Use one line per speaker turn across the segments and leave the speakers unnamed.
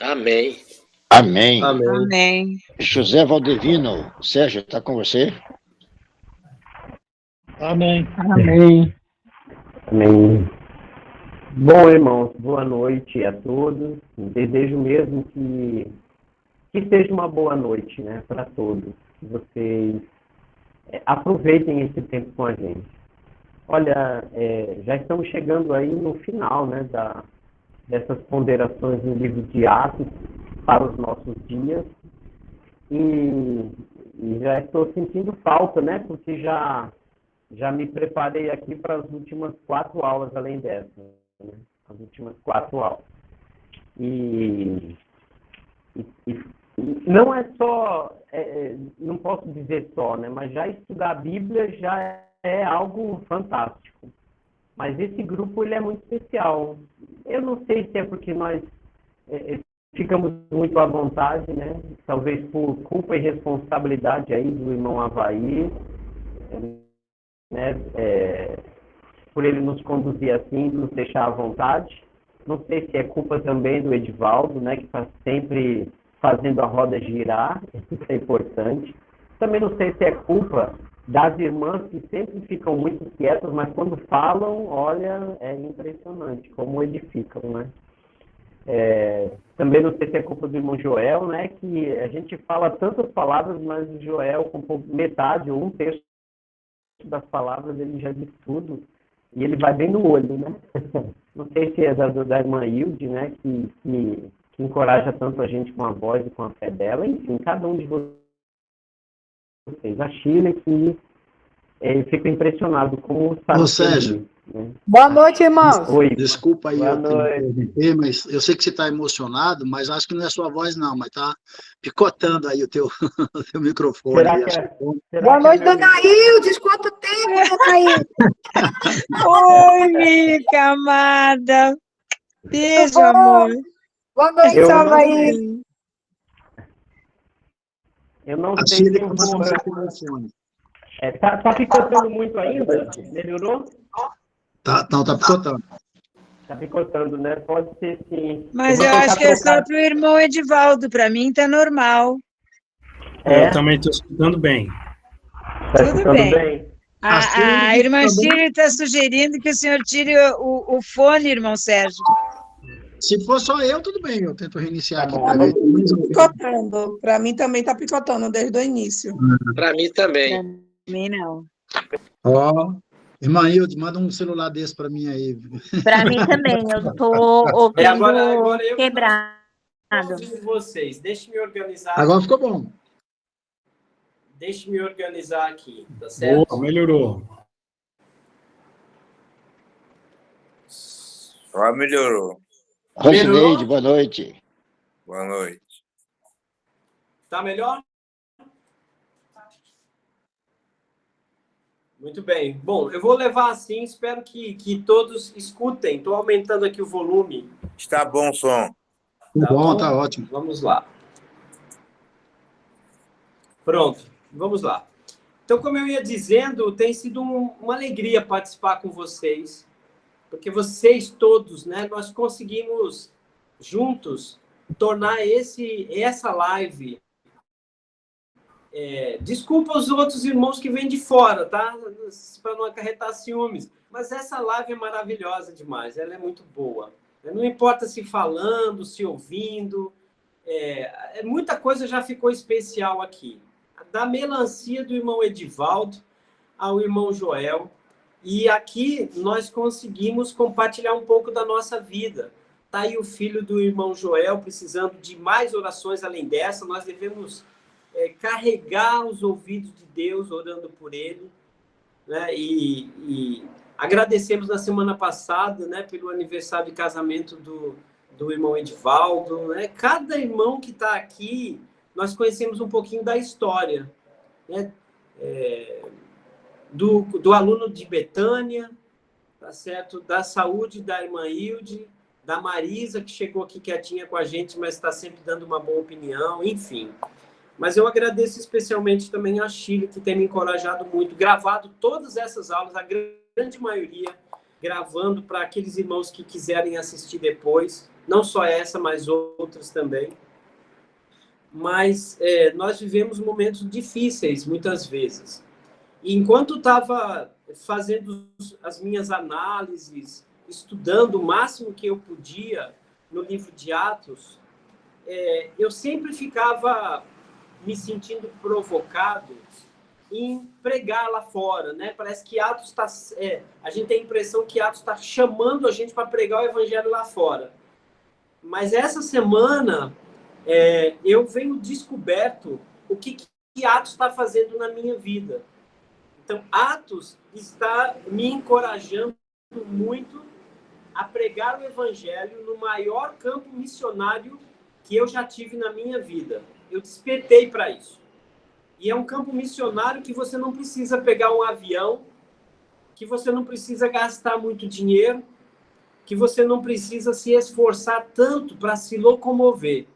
Amém.
Amém.
Amém.
José Valdevino, Sérgio, está com você?
Amém.
Amém. Amém. Bom, irmãos, boa noite a todos. Desejo mesmo que seja uma boa noite, né, para todos. Que vocês aproveitem esse tempo com a gente. Olha, já estamos chegando aí no final, né, dessas ponderações no livro de Atos para os nossos dias. E já estou sentindo falta, né, porque já me preparei aqui para as últimas 4 aulas além dessa, né? As últimas 4 aulas. E não é só, não posso dizer só, né? Mas já estudar a Bíblia já é algo fantástico. Mas esse grupo, ele é muito especial. Eu não sei se é porque nós ficamos muito à vontade, né? Talvez por culpa e responsabilidade aí do irmão Avaí, né? Por ele nos conduzir assim, nos deixar à vontade. Não sei se é culpa também do Edivaldo, né, que está sempre fazendo a roda girar, isso é importante. Também não sei se é culpa das irmãs que sempre ficam muito quietas, mas quando falam, olha, é impressionante como edificam, né? Também não sei se é culpa do irmão Joel, né, que a gente fala tantas palavras, mas o Joel, com metade ou 1/3 das palavras, ele já diz tudo. E ele vai bem no olho, né? Não sei se é da irmã Hilde, né? Que encoraja tanto a gente com a voz e com a fé dela. Enfim, cada um de vocês. A Sheila, que eu fico impressionado como sabe.
Ô, Sérgio.
Né?
Boa noite, irmãos.
Oi.
Desculpa aí
Boa
eu
noite.
interromper, mas eu sei que você está emocionado, mas acho que não é sua voz, não, mas tá picotando aí o teu microfone.
Será
aí,
que
Boa noite, dona Hildes. Quanto tempo, dona Hildes?
Oi, Mica, amada. Beijo, amor.
Boa noite, Avaí.
Eu não
A
sei
Sheila
se eu
passou
vou...
o seu telefone.
Tá picotando muito ainda? Melhorou?
Tá picotando.
Tá picotando, né? Pode ser sim.
Mas eu acho que é só para o irmão Edivaldo. Para mim tá normal.
Eu também estou escutando bem.
Tá
Tudo
escutando
bem. A irmã Shirley está sugerindo que o senhor tire o fone, irmão Sérgio.
Se for só eu, tudo bem, eu tento reiniciar aqui.
Picotando. Para mim também está picotando desde o início.
Para mim também.
Para mim não.
Ó, irmã Hilde, manda um celular desse para mim aí.
Para mim também, eu estou ouvindo
agora eu
quebrado.
ouvindo vocês. Deixe-me organizar.
Agora ficou bom.
Deixe-me organizar aqui, tá certo?
Boa, melhorou.
Só melhorou.
Rosineide, boa noite.
Boa noite.
Tá melhor? Muito bem. Bom, eu vou levar assim, espero que todos escutem. Estou aumentando aqui o volume.
Está bom o som.
Tá bom, tá ótimo.
Vamos lá. Pronto, vamos lá. Então, como eu ia dizendo, tem sido uma alegria participar com vocês, porque vocês todos, né, nós conseguimos juntos tornar essa live. Desculpa os outros irmãos que vêm de fora, tá? Para não acarretar ciúmes. Mas essa live é maravilhosa demais, ela é muito boa. Não importa se falando, se ouvindo, muita coisa já ficou especial aqui. Da melancia do irmão Edivaldo ao irmão Joel. E aqui nós conseguimos compartilhar um pouco da nossa vida. Está aí o filho do irmão Joel precisando de mais orações além dessa. Nós devemos carregar os ouvidos de Deus orando por ele. Né? E agradecemos na semana passada, né, pelo aniversário de casamento do irmão Edivaldo. Né? Cada irmão que está aqui, nós conhecemos um pouquinho da história, né? Do aluno de Betânia, tá certo? Da saúde da irmã Hilde, da Marisa, que chegou aqui quietinha com a gente, mas está sempre dando uma boa opinião, enfim. Mas eu agradeço especialmente também a Sheila, que tem me encorajado muito, gravado todas essas aulas, a grande maioria, gravando para aqueles irmãos que quiserem assistir depois. Não só essa, mas outras também. Mas nós vivemos momentos difíceis, muitas vezes. E enquanto estava fazendo as minhas análises, estudando o máximo que eu podia no livro de Atos, eu sempre ficava me sentindo provocado em pregar lá fora, né? Parece que Atos está... a gente tem a impressão que Atos está chamando a gente para pregar o evangelho lá fora. Mas essa semana eu venho descoberto o que Atos está fazendo na minha vida. Então, Atos está me encorajando muito a pregar o evangelho no maior campo missionário que eu já tive na minha vida. Eu despertei para isso. E é um campo missionário que você não precisa pegar um avião, que você não precisa gastar muito dinheiro, que você não precisa se esforçar tanto para se locomover.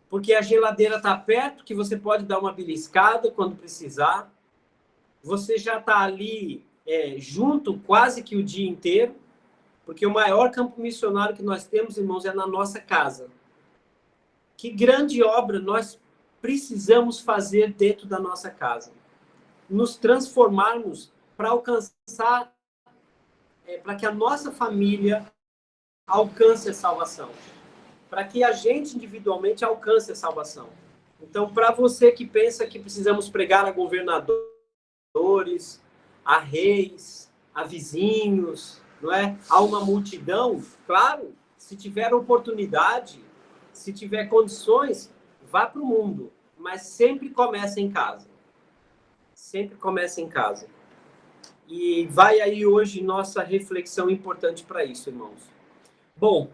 Porque a geladeira está perto, que você pode dar uma beliscada quando precisar. Você já está ali junto quase que o dia inteiro, porque o maior campo missionário que nós temos, irmãos, é na nossa casa. Que grande obra nós precisamos fazer dentro da nossa casa. Nos transformarmos para alcançar, para que a nossa família alcance a salvação. Para que a gente individualmente alcance a salvação. Então, para você que pensa que precisamos pregar a governadores, a reis, a vizinhos, não é? A uma multidão, claro, se tiver oportunidade, se tiver condições, vá para o mundo, mas sempre começa em casa. Sempre começa em casa. E vai aí hoje nossa reflexão importante para isso, irmãos. Bom,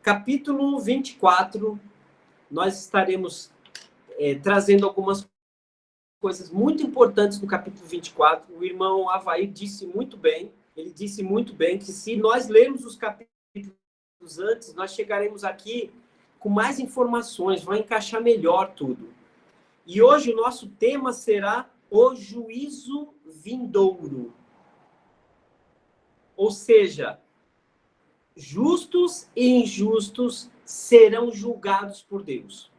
capítulo 24, nós estaremos trazendo algumas coisas muito importantes no capítulo 24. O irmão Avair disse muito bem, ele disse muito bem que se nós lermos os capítulos antes, nós chegaremos aqui com mais informações, vai encaixar melhor tudo. E hoje o nosso tema será o juízo vindouro. Ou seja, justos e injustos serão julgados por Deus.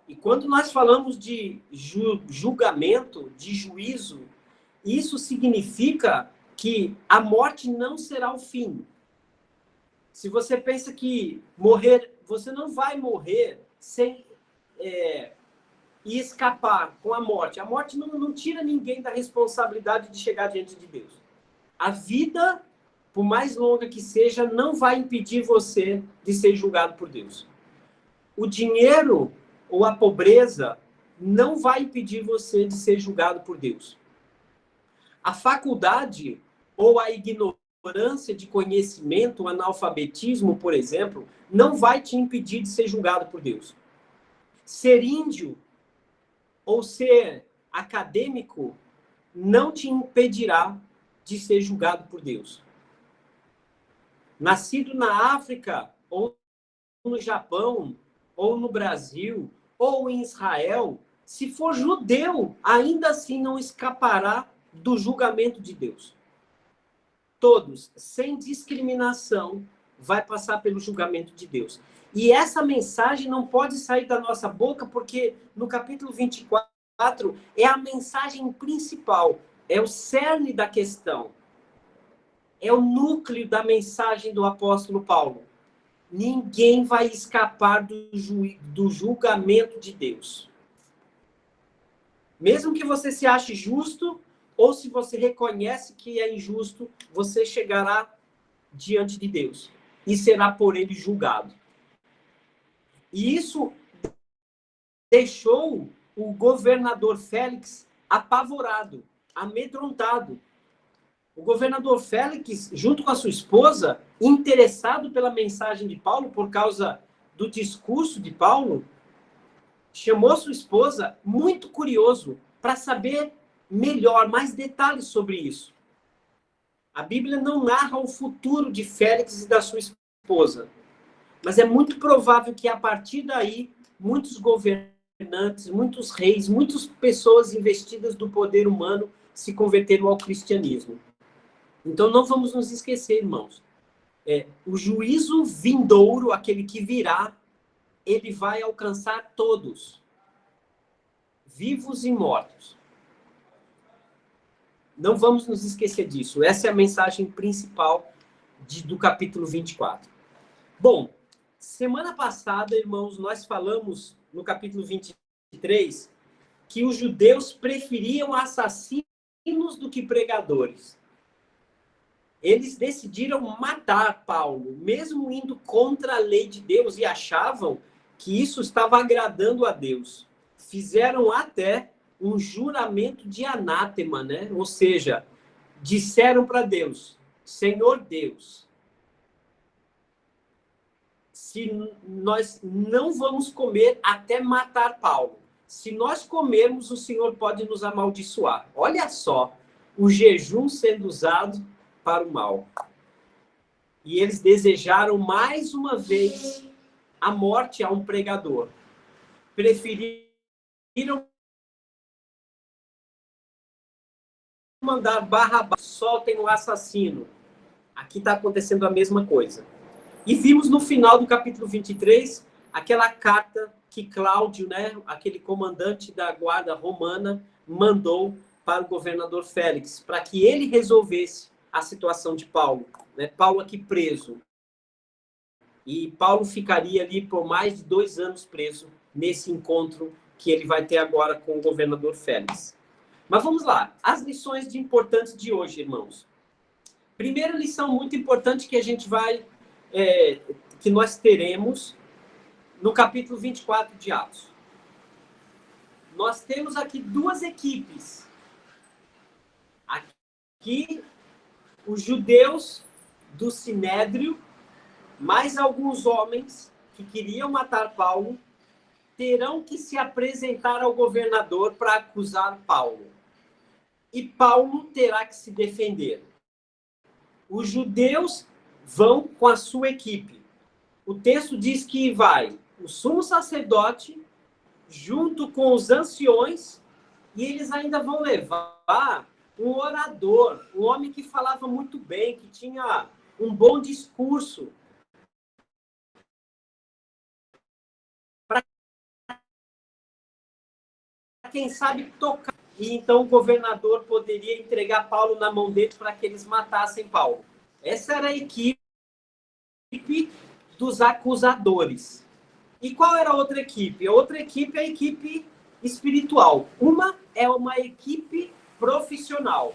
E quando nós falamos de julgamento, de juízo, isso significa que a morte não será o fim. Se você pensa que morrer, você não vai morrer sem e escapar com a morte. A morte não tira ninguém da responsabilidade de chegar diante de Deus. A vida, por mais longa que seja, não vai impedir você de ser julgado por Deus. O dinheiro ou a pobreza não vai impedir você de ser julgado por Deus. A faculdade ou a ignorância de conhecimento, o analfabetismo, por exemplo, não vai te impedir de ser julgado por Deus. Ser índio ou ser acadêmico não te impedirá de ser julgado por Deus. Nascido na África, ou no Japão, ou no Brasil, ou em Israel, se for judeu, ainda assim não escapará do julgamento de Deus. Todos, sem discriminação, vai passar pelo julgamento de Deus. E essa mensagem não pode sair da nossa boca, porque no capítulo 24 é a mensagem principal, é o cerne da questão, é o núcleo da mensagem do apóstolo Paulo. Ninguém vai escapar do julgamento de Deus. Mesmo que você se ache justo, ou se você reconhece que é injusto, você chegará diante de Deus e será por ele julgado. E isso deixou o governador Félix apavorado, amedrontado. O governador Félix, junto com a sua esposa, interessado pela mensagem de Paulo, por causa do discurso de Paulo, chamou sua esposa, muito curioso, para saber melhor, mais detalhes sobre isso. A Bíblia não narra o futuro de Félix e da sua esposa, mas é muito provável que, a partir daí, muitos governantes, muitos reis, muitas pessoas investidas do poder humano se converteram ao cristianismo. Então, não vamos nos esquecer, irmãos. O juízo vindouro, aquele que virá, ele vai alcançar todos, vivos e mortos. Não vamos nos esquecer disso. Essa é a mensagem principal do capítulo 24. Bom, semana passada, irmãos, nós falamos no capítulo 23 que os judeus preferiam assassinos do que pregadores. Eles decidiram matar Paulo, mesmo indo contra a lei de Deus, e achavam que isso estava agradando a Deus. Fizeram até um juramento de anátema, né? Ou seja, disseram para Deus: Senhor Deus, se nós não vamos comer até matar Paulo. Se nós comermos, o Senhor pode nos amaldiçoar. Olha só, o jejum sendo usado para o mal. E eles desejaram mais uma vez a morte a um pregador. Preferiram mandar Barrabás, soltem o assassino. Aqui está acontecendo a mesma coisa. E vimos no final do capítulo 23 aquela carta que Cláudio, né, aquele comandante da guarda romana, mandou para o governador Félix, para que ele resolvesse a situação de Paulo, né? Paulo aqui preso. E Paulo ficaria ali por mais de 2 anos preso nesse encontro que ele vai ter agora com o governador Félix. Mas vamos lá, as lições importantes de hoje, irmãos. Primeira lição muito importante que a gente vai, que nós teremos no capítulo 24 de Atos. Nós temos aqui 2 equipes. Aqui, os judeus do Sinédrio, mais alguns homens que queriam matar Paulo, terão que se apresentar ao governador para acusar Paulo. E Paulo terá que se defender. Os judeus vão com a sua equipe. O texto diz que vai o sumo sacerdote junto com os anciões, e eles ainda vão levar um orador, um homem que falava muito bem, que tinha um bom discurso, para quem sabe tocar. E então o governador poderia entregar Paulo na mão deles para que eles matassem Paulo. Essa era a equipe dos acusadores. E qual era a outra equipe? A outra equipe é a equipe espiritual. Uma é uma equipe profissional.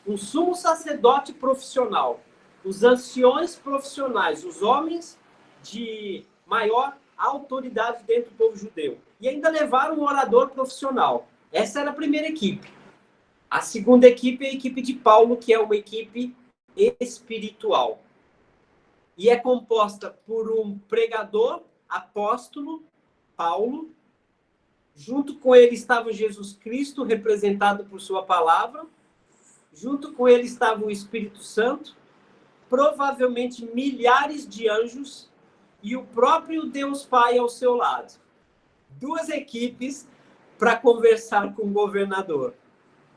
Um sumo sacerdote profissional. Os anciões profissionais. Os homens de maior autoridade dentro do povo judeu. E ainda levaram um orador profissional. Essa era a primeira equipe. A segunda equipe é a equipe de Paulo, que é uma equipe espiritual. E é composta por um pregador, apóstolo, Paulo. Junto com ele estava Jesus Cristo, representado por sua palavra. Junto com ele estava o Espírito Santo. Provavelmente milhares de anjos. E o próprio Deus Pai ao seu lado. 2 equipes para conversar com o governador.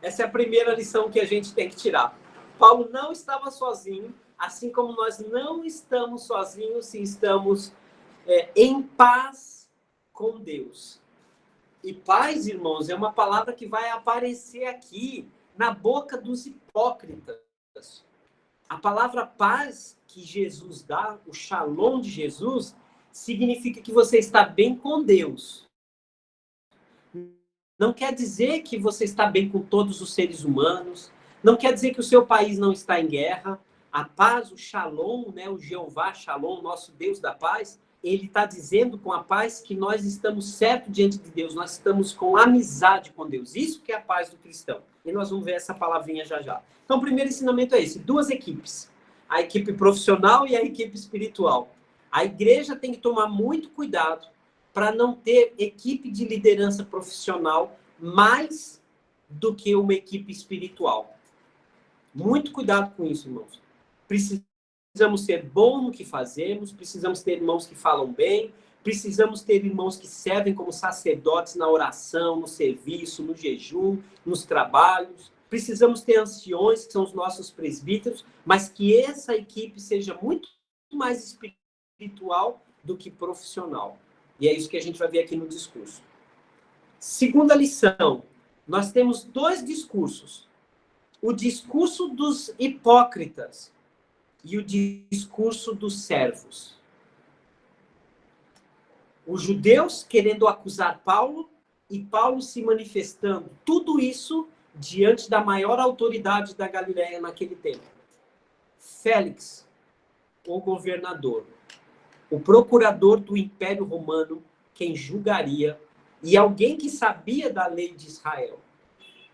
Essa é a primeira lição que a gente tem que tirar. Paulo não estava sozinho, assim como nós não estamos sozinhos se estamos em paz com Deus. E paz, irmãos, é uma palavra que vai aparecer aqui na boca dos hipócritas. A palavra paz que Jesus dá, o shalom de Jesus, significa que você está bem com Deus. Não quer dizer que você está bem com todos os seres humanos. Não quer dizer que o seu país não está em guerra. A paz, o shalom, né, o Jeová Shalom, nosso Deus da paz, ele está dizendo com a paz que nós estamos certos diante de Deus. Nós estamos com amizade com Deus. Isso que é a paz do cristão. E nós vamos ver essa palavrinha já já. Então, o primeiro ensinamento é esse. 2 equipes. A equipe profissional e a equipe espiritual. A igreja tem que tomar muito cuidado para não ter equipe de liderança profissional mais do que uma equipe espiritual. Muito cuidado com isso, irmãos. Precisamos ser bons no que fazemos, precisamos ter irmãos que falam bem, precisamos ter irmãos que servem como sacerdotes na oração, no serviço, no jejum, nos trabalhos. precisamos ter anciões, que são os nossos presbíteros, mas que essa equipe seja muito mais espiritual do que profissional. E é isso que a gente vai ver aqui no discurso. Segunda lição, nós temos 2 discursos. O discurso dos hipócritas e o discurso dos servos. Os judeus querendo acusar Paulo e Paulo se manifestando. Tudo isso diante da maior autoridade da Galileia naquele tempo. Félix, o governador, o procurador do Império Romano, quem julgaria, e alguém que sabia da lei de Israel.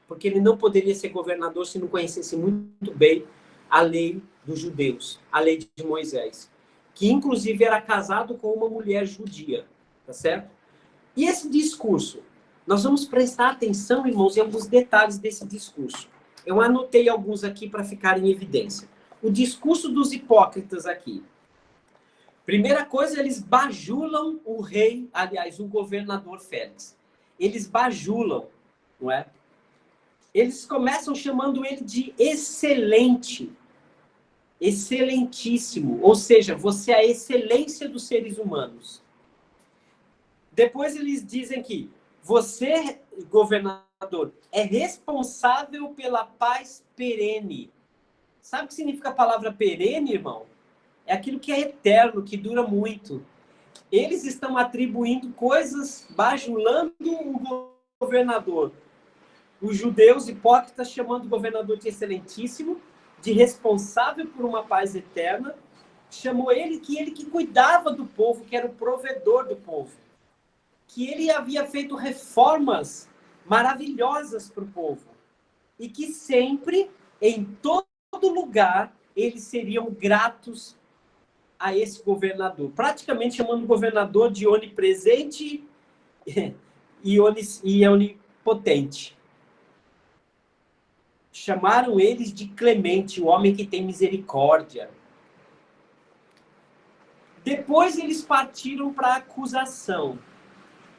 Porque ele não poderia ser governador se não conhecesse muito bem a lei dos judeus, a lei de Moisés, que inclusive era casado com uma mulher judia, tá certo? E esse discurso, nós vamos prestar atenção, irmãos, em alguns detalhes desse discurso. Eu anotei alguns aqui para ficar em evidência. O discurso dos hipócritas aqui. Primeira coisa, eles bajulam o rei, aliás, o governador Félix. Eles bajulam, não é? Eles começam chamando ele de excelente, excelentíssimo, ou seja, você é a excelência dos seres humanos. Depois eles dizem que você, governador, é responsável pela paz perene. Sabe o que significa a palavra perene, irmão? É aquilo que é eterno, que dura muito. Eles estão atribuindo coisas, bajulando o governador. Os judeus hipócritas chamando o governador de excelentíssimo, de responsável por uma paz eterna, chamou ele que cuidava do povo, que era o provedor do povo, que ele havia feito reformas maravilhosas para o povo e que sempre, em todo lugar, eles seriam gratos a esse governador, praticamente chamando o governador de onipresente e onipotente. Chamaram eles de Clemente, o homem que tem misericórdia. Depois eles partiram para a acusação.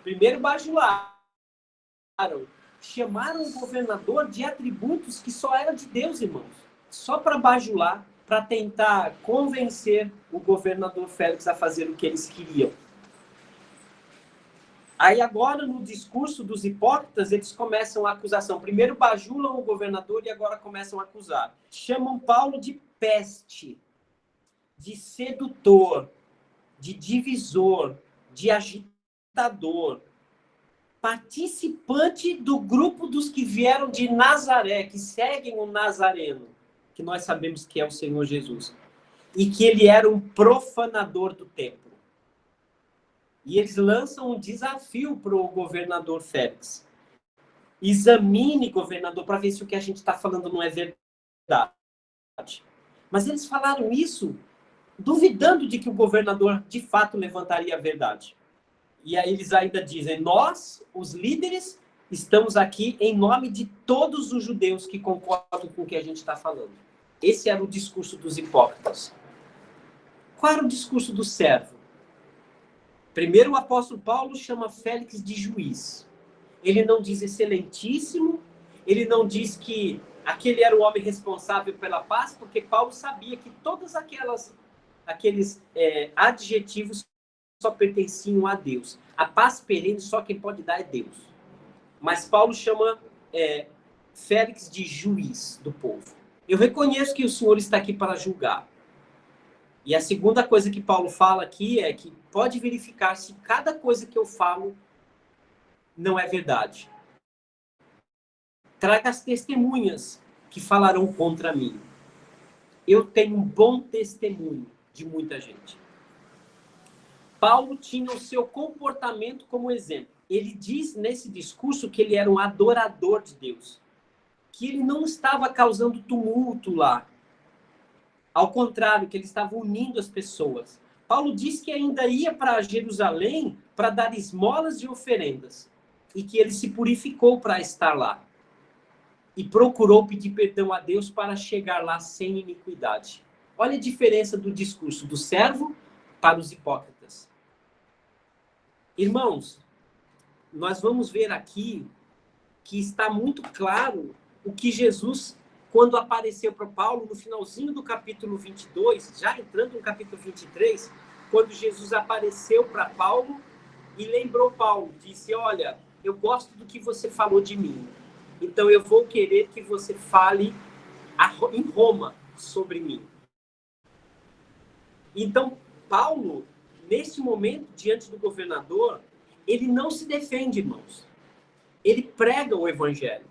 Primeiro bajularam, chamaram o governador de atributos que só eram de Deus, irmãos. Só para bajular, para tentar convencer o governador Félix a fazer o que eles queriam. Aí agora, no discurso dos hipócritas, eles começam a acusação. Primeiro bajulam o governador e agora começam a acusar. Chamam Paulo de peste, de sedutor, de divisor, de agitador, participante do grupo dos que vieram de Nazaré, que seguem o Nazareno, que nós sabemos que é o Senhor Jesus, e que ele era um profanador do templo. E eles lançam um desafio para o governador Félix. Examine, governador, para ver se o que a gente está falando não é verdade. Mas eles falaram isso duvidando de que o governador de fato levantaria a verdade. E aí eles ainda dizem, nós, os líderes, estamos aqui em nome de todos os judeus que concordam com o que a gente está falando. Esse era o discurso dos hipócritas. Qual era o discurso do servo? Primeiro, o apóstolo Paulo chama Félix de juiz. Ele não diz excelentíssimo, ele não diz que aquele era o homem responsável pela paz, porque Paulo sabia que todos aqueles adjetivos só pertenciam a Deus. A paz perene só quem pode dar é Deus. Mas Paulo chama Félix de juiz do povo. Eu reconheço que o Senhor está aqui para julgar. E a segunda coisa que Paulo fala aqui é que pode verificar se cada coisa que eu falo não é verdade. Traga as testemunhas que falarão contra mim. Eu tenho um bom testemunho de muita gente. Paulo tinha o seu comportamento como exemplo. Ele diz nesse discurso que ele era um adorador de Deus, que ele não estava causando tumulto lá. Ao contrário, que ele estava unindo as pessoas. Paulo diz que ainda ia para Jerusalém para dar esmolas e oferendas. E que ele se purificou para estar lá. E procurou pedir perdão a Deus para chegar lá sem iniquidade. Olha a diferença do discurso do servo para os hipócritas. Irmãos, nós vamos ver aqui que está muito claro o que Jesus, quando apareceu para Paulo, no finalzinho do capítulo 22, já entrando no capítulo 23, quando Jesus apareceu para Paulo e lembrou Paulo, disse, olha, eu gosto do que você falou de mim, então eu vou querer que você fale em Roma sobre mim. Então, Paulo, neste momento, diante do governador, ele não se defende, irmãos. Ele prega o evangelho.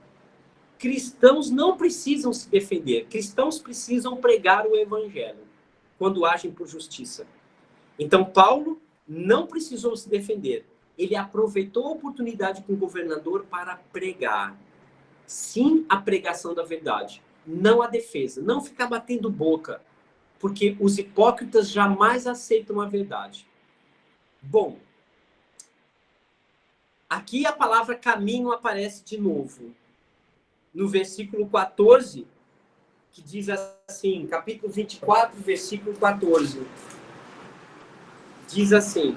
Cristãos não precisam se defender. Cristãos precisam pregar o evangelho quando agem por justiça. Então, Paulo não precisou se defender. Ele aproveitou a oportunidade com o governador para pregar. Sim, a pregação da verdade. Não a defesa. Não ficar batendo boca. Porque os hipócritas jamais aceitam a verdade. Bom, aqui a palavra caminho aparece de novo. No versículo 14, que diz assim, capítulo 24, versículo 14. Diz assim,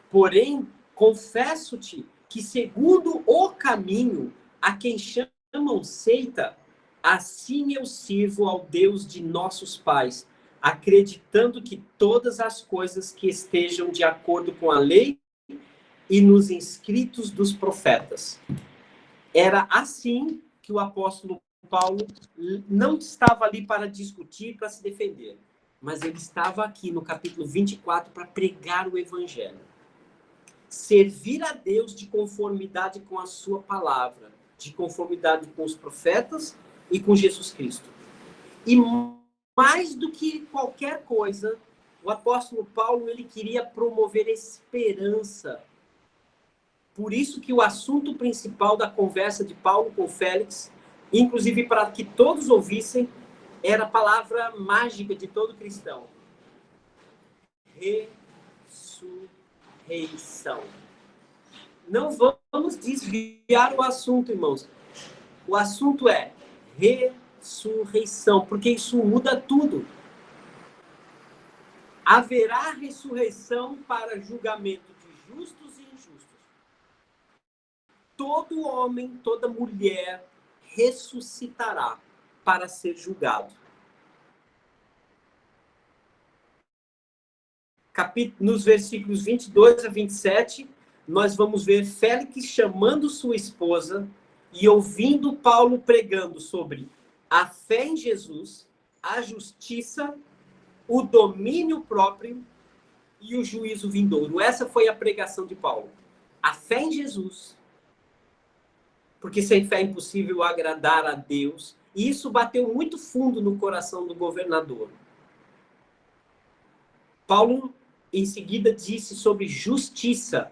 porém, confesso-te que segundo o caminho a quem chamam seita, assim eu sirvo ao Deus de nossos pais, acreditando que todas as coisas que estejam de acordo com a lei e nos escritos dos profetas. Era assim que o apóstolo Paulo não estava ali para discutir, para se defender, mas ele estava aqui no capítulo 24 para pregar o evangelho. Servir a Deus de conformidade com a sua palavra, de conformidade com os profetas e com Jesus Cristo. E mais do que qualquer coisa, o apóstolo Paulo, ele queria promover esperança. Por isso que o assunto principal da conversa de Paulo com Félix, inclusive para que todos ouvissem, era a palavra mágica de todo cristão. Ressurreição. Não vamos desviar o assunto, irmãos. O assunto é ressurreição, porque isso muda tudo. Haverá ressurreição para julgamento de justos e injustos. Todo homem, toda mulher ressuscitará para ser julgado. Nos versículos 22 a 27, nós vamos ver Félix chamando sua esposa e ouvindo Paulo pregando sobre a fé em Jesus, a justiça, o domínio próprio e o juízo vindouro. Essa foi a pregação de Paulo. A fé em Jesus, porque sem fé é impossível agradar a Deus. E isso bateu muito fundo no coração do governador. Paulo, em seguida, disse sobre justiça.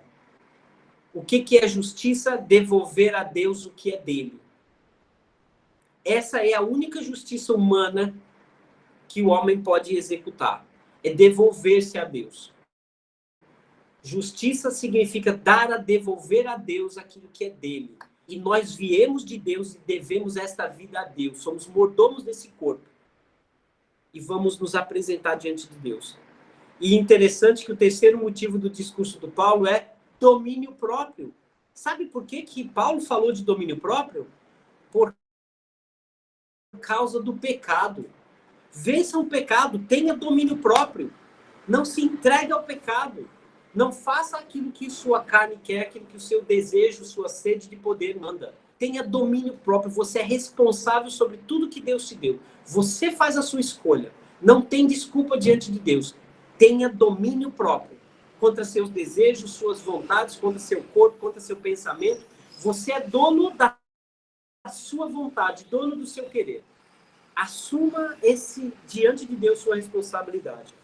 O que é justiça? Devolver a Deus o que é dele. Essa é a única justiça humana que o homem pode executar. É devolver-se a Deus. Justiça significa devolver a Deus aquilo que é dele. E nós viemos de Deus e devemos esta vida a Deus. Somos mordomos desse corpo. E vamos nos apresentar diante de Deus. E interessante que o terceiro motivo do discurso do Paulo é domínio próprio. Sabe por que Paulo falou de domínio próprio? Por causa do pecado. Vença o pecado, tenha domínio próprio. Não se entregue ao pecado. Não faça aquilo que sua carne quer, aquilo que o seu desejo, sua sede de poder manda. Tenha domínio próprio. Você é responsável sobre tudo que Deus te deu. Você faz a sua escolha. Não tem desculpa diante de Deus. Tenha domínio próprio contra seus desejos, suas vontades, contra seu corpo, contra seu pensamento. Você é dono da sua vontade, dono do seu querer. Assuma diante de Deus sua responsabilidade.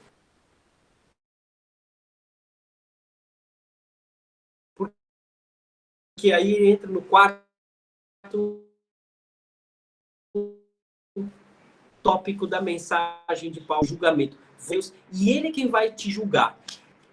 Porque aí entra no quarto tópico da mensagem de Paulo, julgamento. Deus, e ele é quem vai te julgar.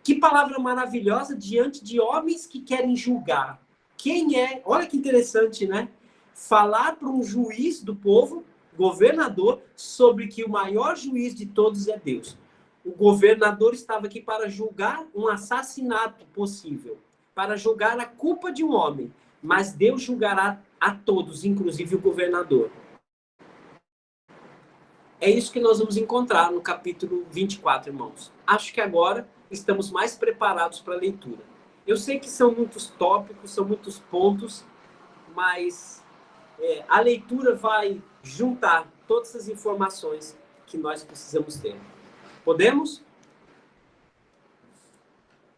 Que palavra maravilhosa diante de homens que querem julgar. Quem é? Olha que interessante, né? Falar para um juiz do povo, governador, sobre que o maior juiz de todos é Deus. O governador estava aqui para julgar um assassinato possível, para julgar a culpa de um homem, mas Deus julgará a todos, inclusive o governador. É isso que nós vamos encontrar no capítulo 24, irmãos. Acho que agora estamos mais preparados para a leitura. Eu sei que são muitos tópicos, são muitos pontos, mas a leitura vai juntar todas as informações que nós precisamos ter. Podemos?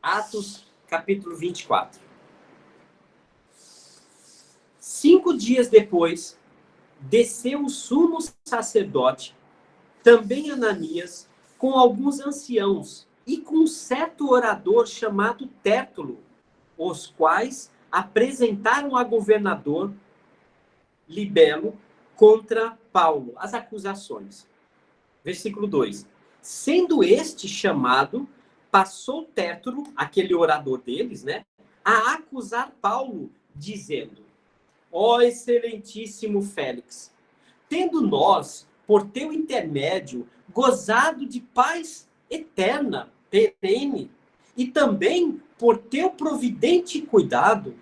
Atos, capítulo 24. 5 dias depois, desceu o sumo sacerdote, também Ananias, com alguns anciãos e com um certo orador chamado Tértulo, os quais apresentaram a governador Libelo contra Paulo as acusações. Versículo 2. Sendo este chamado, passou Tértulo, aquele orador deles, né, a acusar Paulo, dizendo: ó excelentíssimo Félix, tendo nós, por teu intermédio, gozado de paz eterna, perene, e também por teu providente cuidado,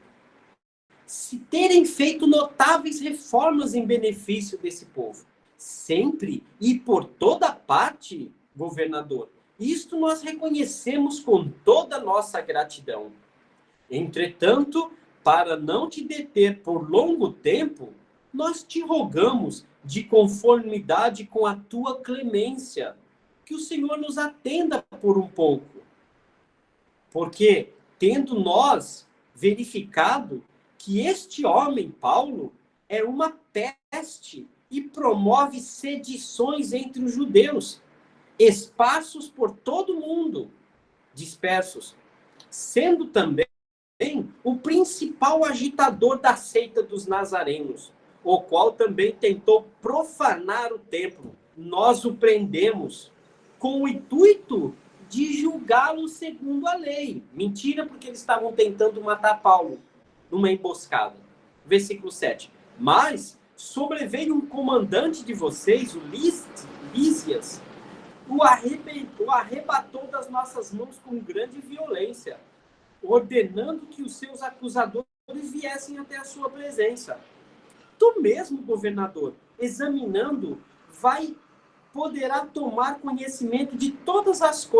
se terem feito notáveis reformas em benefício desse povo, sempre e por toda parte, governador, isto nós reconhecemos com toda a nossa gratidão. Entretanto, para não te deter por longo tempo, nós te rogamos, de conformidade com a tua clemência, que o Senhor nos atenda por um pouco. Porque, tendo nós verificado que este homem, Paulo, é uma peste e promove sedições entre os judeus, esparsos por todo o mundo, dispersos, sendo também o principal agitador da seita dos nazarenos, o qual também tentou profanar o templo. Nós o prendemos com o intuito de julgá-lo segundo a lei. Mentira, porque eles estavam tentando matar Paulo numa emboscada. Versículo 7. Mas sobreveio um comandante de vocês, o Lísias, o arrebatou das nossas mãos com grande violência, ordenando que os seus acusadores viessem até a sua presença. Tu mesmo, governador, examinando, poderá tomar conhecimento de todas as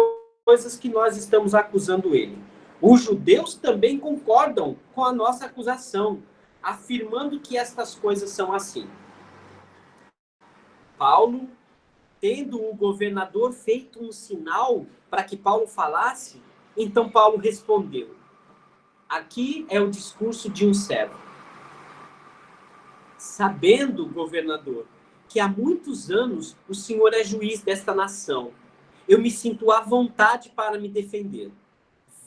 coisas que nós estamos acusando ele. Os judeus também concordam com a nossa acusação, afirmando que estas coisas são assim. Paulo, tendo o governador feito um sinal para que Paulo falasse, então Paulo respondeu. Aqui é o discurso de um servo. Sabendo, governador, que há muitos anos o senhor é juiz desta nação, eu me sinto à vontade para me defender,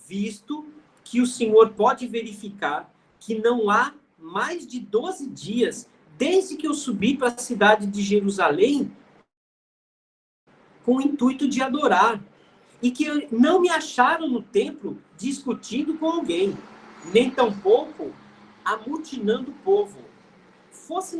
visto que o senhor pode verificar que não há mais de 12 dias desde que eu subi para a cidade de Jerusalém com o intuito de adorar, e que não me acharam no templo discutindo com alguém, nem tampouco amutinando o povo, fosse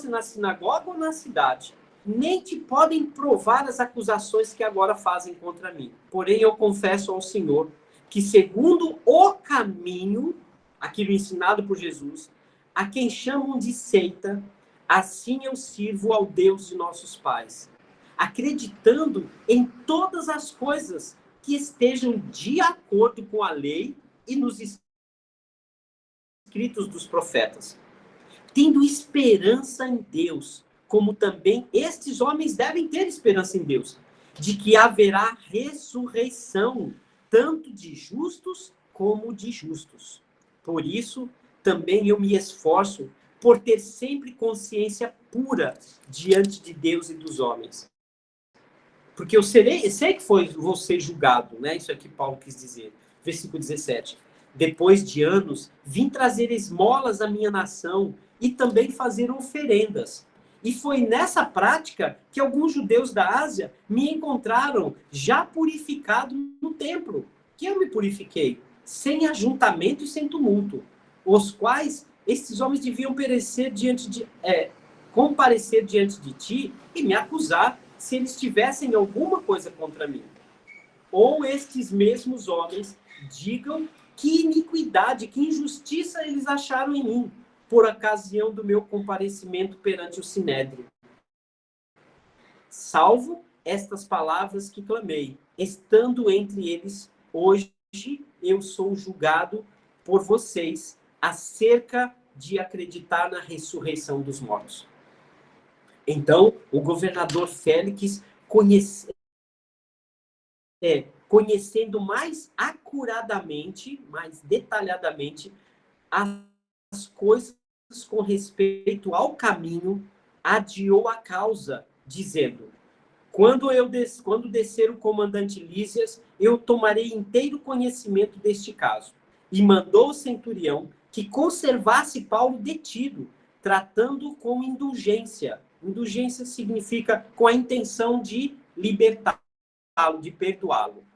na sinagoga ou na cidade. Nem te podem provar as acusações que agora fazem contra mim. Porém, eu confesso ao Senhor que, segundo o caminho, aquilo ensinado por Jesus, a quem chamam de seita, assim eu sirvo ao Deus de nossos pais, acreditando em todas as coisas que estejam de acordo com a lei e nos escritos dos profetas, tendo esperança em Deus, como também estes homens devem ter esperança em Deus, de que haverá ressurreição, tanto de justos como de justos. Por isso, também eu me esforço por ter sempre consciência pura diante de Deus e dos homens. Porque eu sei que vou ser julgado, né? Isso é que Paulo quis dizer. Versículo 17. Depois de anos, vim trazer esmolas à minha nação e também fazer oferendas. E foi nessa prática que alguns judeus da Ásia me encontraram já purificado no templo, que eu me purifiquei, sem ajuntamento e sem tumulto, os quais estes homens deviam comparecer diante de ti e me acusar se eles tivessem alguma coisa contra mim. Ou estes mesmos homens digam que iniquidade, que injustiça eles acharam em mim, por ocasião do meu comparecimento perante o Sinédrio. Salvo estas palavras que clamei, estando entre eles, hoje eu sou julgado por vocês acerca de acreditar na ressurreição dos mortos. Então, o governador Félix, conhecendo mais acuradamente, mais detalhadamente, as coisas com respeito ao caminho, adiou a causa, dizendo: quando descer o comandante Lísias, eu tomarei inteiro conhecimento deste caso. E mandou o centurião que conservasse Paulo detido, tratando com indulgência. Indulgência significa com a intenção de libertá-lo, de perdoá-lo.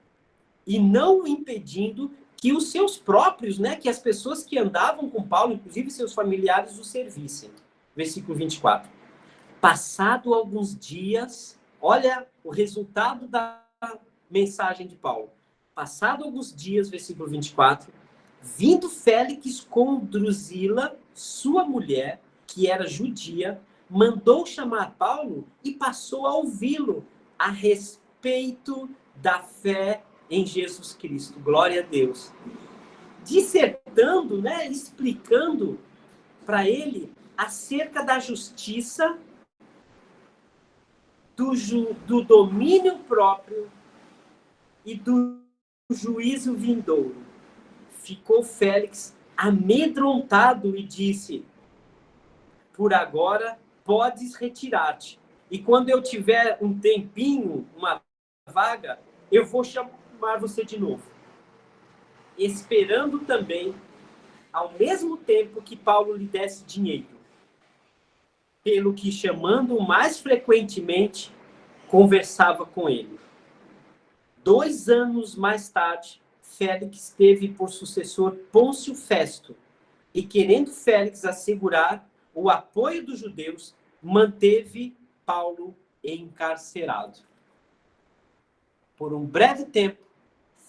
E não impedindo que os seus próprios, que as pessoas que andavam com Paulo, inclusive seus familiares, o servissem. Versículo 24. Passado alguns dias, olha o resultado da mensagem de Paulo. Passado alguns dias, versículo 24, vindo Félix com Drusila, sua mulher, que era judia, mandou chamar Paulo e passou a ouvi-lo a respeito da fé em Jesus Cristo. Glória a Deus. Dissertando, explicando para ele acerca da justiça, do domínio próprio e do juízo vindouro. Ficou Félix amedrontado e disse: por agora podes retirar-te. E quando eu tiver um tempinho, uma vaga, eu vou chamar você de novo. Esperando também, ao mesmo tempo que Paulo lhe desse dinheiro. Pelo que, chamando-o mais frequentemente, conversava com ele. 2 anos mais tarde, Félix teve por sucessor Pôncio Festo, e querendo Félix assegurar o apoio dos judeus, manteve Paulo encarcerado. Por um breve tempo,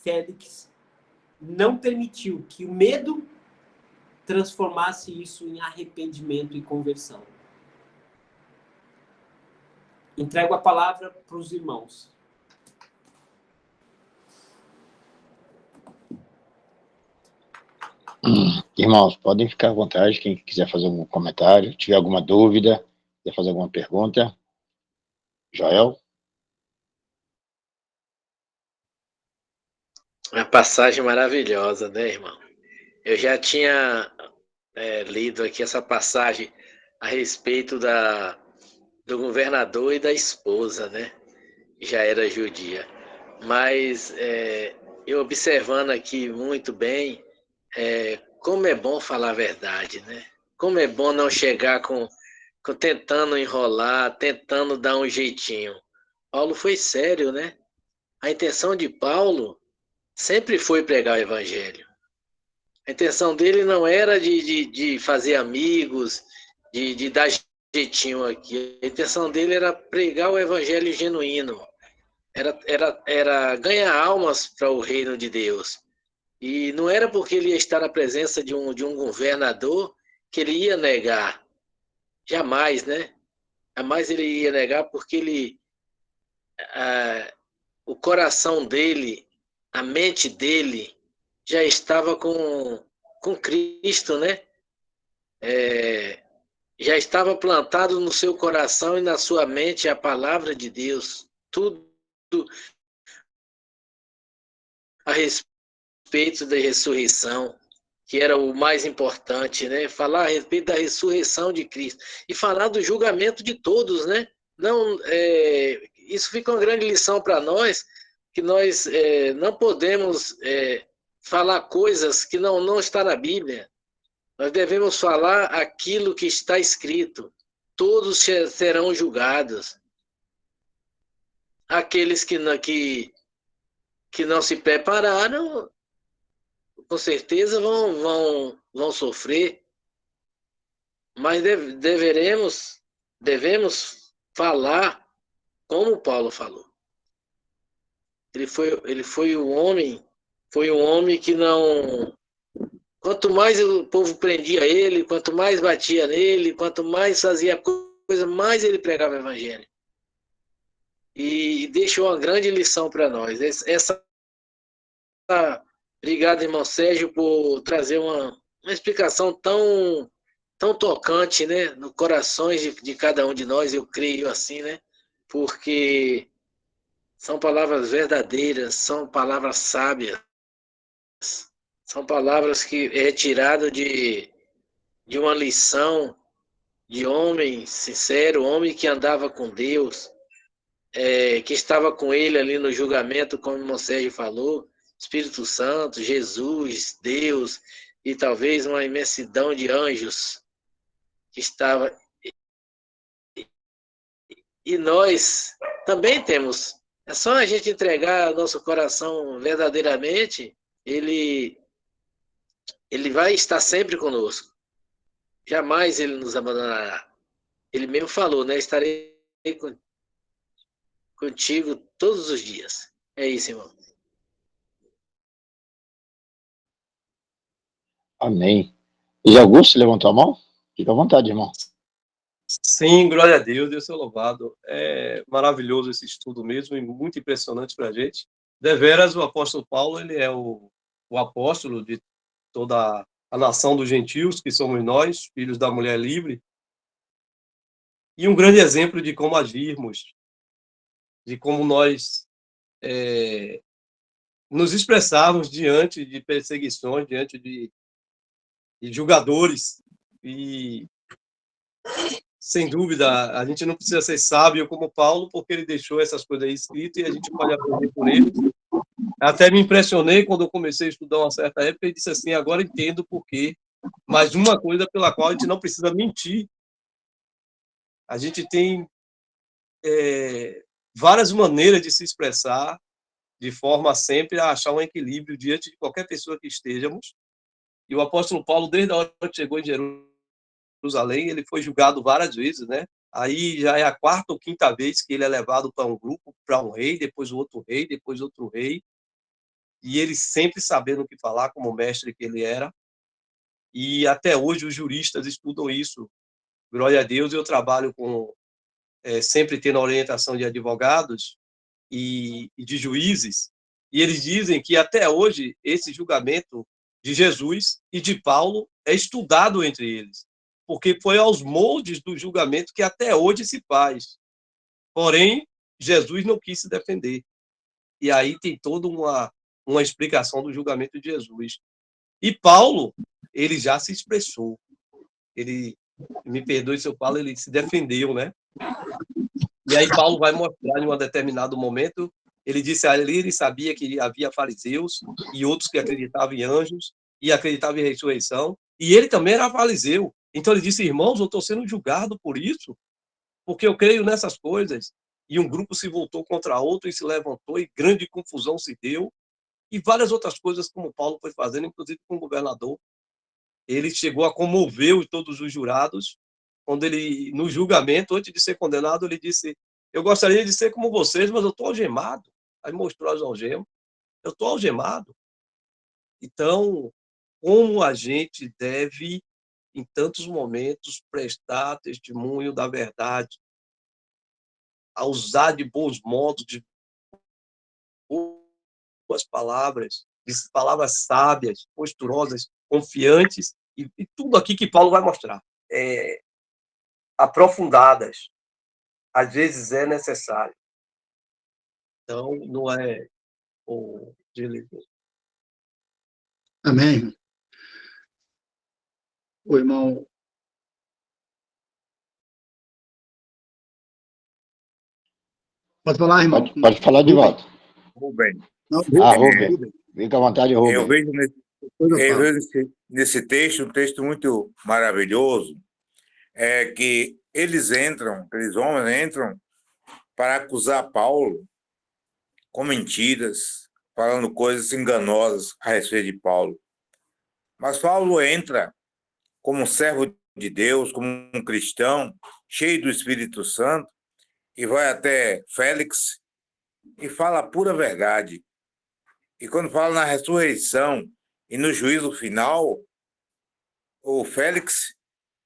Félix não permitiu que o medo transformasse isso em arrependimento e conversão. Entrego a palavra para os irmãos.
Irmãos, podem ficar à vontade, quem quiser fazer algum comentário, tiver alguma dúvida, quiser fazer alguma pergunta. Joel?
Uma passagem maravilhosa, né, irmão? Eu já tinha lido aqui essa passagem a respeito do governador e da esposa, né? Já era judia. Mas eu observando aqui muito bem, como é bom falar a verdade, né? Como é bom não chegar com tentando enrolar, tentando dar um jeitinho. Paulo foi sério, né? A intenção de Paulo sempre foi pregar o evangelho. A intenção dele não era de fazer amigos, de dar jeitinho aqui. A intenção dele era pregar o evangelho genuíno. Era ganhar almas para o reino de Deus. E não era porque ele ia estar na presença de um governador que ele ia negar. Jamais, né? Jamais ele ia negar, porque o coração dele, a mente dele, já estava com Cristo, né? Já estava plantado no seu coração e na sua mente a palavra de Deus. Tudo a respeito da ressurreição, que era o mais importante, né? Falar a respeito da ressurreição de Cristo e falar do julgamento de todos, né? Não, isso fica uma grande lição para nós, que nós não podemos falar coisas que não está na Bíblia. Nós devemos falar aquilo que está escrito. Todos serão julgados. Aqueles que não se prepararam, com certeza vão sofrer. Mas devemos falar como Paulo falou. Ele foi um homem que não quanto mais o povo prendia ele, quanto mais batia nele, quanto mais fazia coisa, mais ele pregava o evangelho. E deixou uma grande lição para nós. Obrigado, irmão Sérgio, por trazer uma explicação tão tocante, né, no corações de cada um de nós, eu creio assim, né, porque são palavras verdadeiras, são palavras sábias, são palavras que é retirado de uma lição de homem sincero, homem que andava com Deus, que estava com ele ali no julgamento, como o irmão Sérgio falou, Espírito Santo, Jesus, Deus, e talvez uma imensidão de anjos que estava. E nós também temos. É só a gente entregar nosso coração verdadeiramente, ele vai estar sempre conosco. Jamais ele nos abandonará. Ele mesmo falou, né? Estarei contigo todos os dias. É isso, irmão.
Amém. E Augusto, levantou a mão? Fica à vontade, irmão.
Sim, glória a Deus, Deus seja louvado. É maravilhoso esse estudo mesmo e muito impressionante para a gente. Deveras, o apóstolo Paulo, ele é o apóstolo de toda a nação dos gentios, que somos nós, filhos da mulher livre, e um grande exemplo de como agirmos, de como nós nos expressarmos diante de perseguições, diante de julgadores. E, sem dúvida, a gente não precisa ser sábio como Paulo, porque ele deixou essas coisas aí escritas e a gente pode aprender por ele. Até me impressionei quando eu comecei a estudar uma certa época e disse assim, agora entendo por quê. Mas uma coisa pela qual a gente não precisa mentir. A gente tem várias maneiras de se expressar, de forma sempre a achar um equilíbrio diante de qualquer pessoa que estejamos. E o apóstolo Paulo, desde a hora que chegou em Jerusalém, ele foi julgado várias vezes, né? Aí já é a quarta ou quinta vez que ele é levado para um grupo, para um rei, depois outro rei, depois outro rei. E ele sempre sabendo o que falar, como mestre que ele era. E até hoje os juristas estudam isso. Glória a Deus, eu trabalho com sempre tendo a orientação de advogados e de juízes, e eles dizem que até hoje esse julgamento de Jesus e de Paulo é estudado entre eles, porque foi aos moldes do julgamento que até hoje se faz. Porém, Jesus não quis se defender. E aí tem toda uma explicação do julgamento de Jesus. E Paulo, ele já se expressou. Ele, me perdoe se eu falo, ele se defendeu, né? E aí Paulo vai mostrar em um determinado momento, ele disse ali, ele sabia que havia fariseus e outros que acreditavam em anjos e acreditavam em ressurreição, e ele também era fariseu. Então ele disse, irmãos, eu estou sendo julgado por isso, porque eu creio nessas coisas. E um grupo se voltou contra outro e se levantou, e grande confusão se deu, e várias outras coisas como Paulo foi fazendo, inclusive com o governador. Ele chegou a comover todos os jurados, quando ele, no julgamento, antes de ser condenado, ele disse, eu gostaria de ser como vocês, mas eu estou algemado. Aí mostrou as algemas. Eu estou algemado. Então, como a gente deve, em tantos momentos, prestar testemunho da verdade, a usar de bons modos, de boas palavras, de palavras sábias, posturosas, confiantes, e tudo aqui que Paulo vai mostrar. Aprofundadas. Às vezes é necessário. Então, não é o direito.
Amém. O irmão. Pode falar, irmão.
Pode falar de volta.
Rubem.
Rubem. Fica à vontade, Rubem.
Eu vejo nesse texto, um texto muito maravilhoso, que aqueles homens entram para acusar Paulo com mentiras, falando coisas enganosas a respeito de Paulo. Mas Paulo entra como um servo de Deus, como um cristão, cheio do Espírito Santo, e vai até Félix e fala a pura verdade. E quando fala na ressurreição e no juízo final, o Félix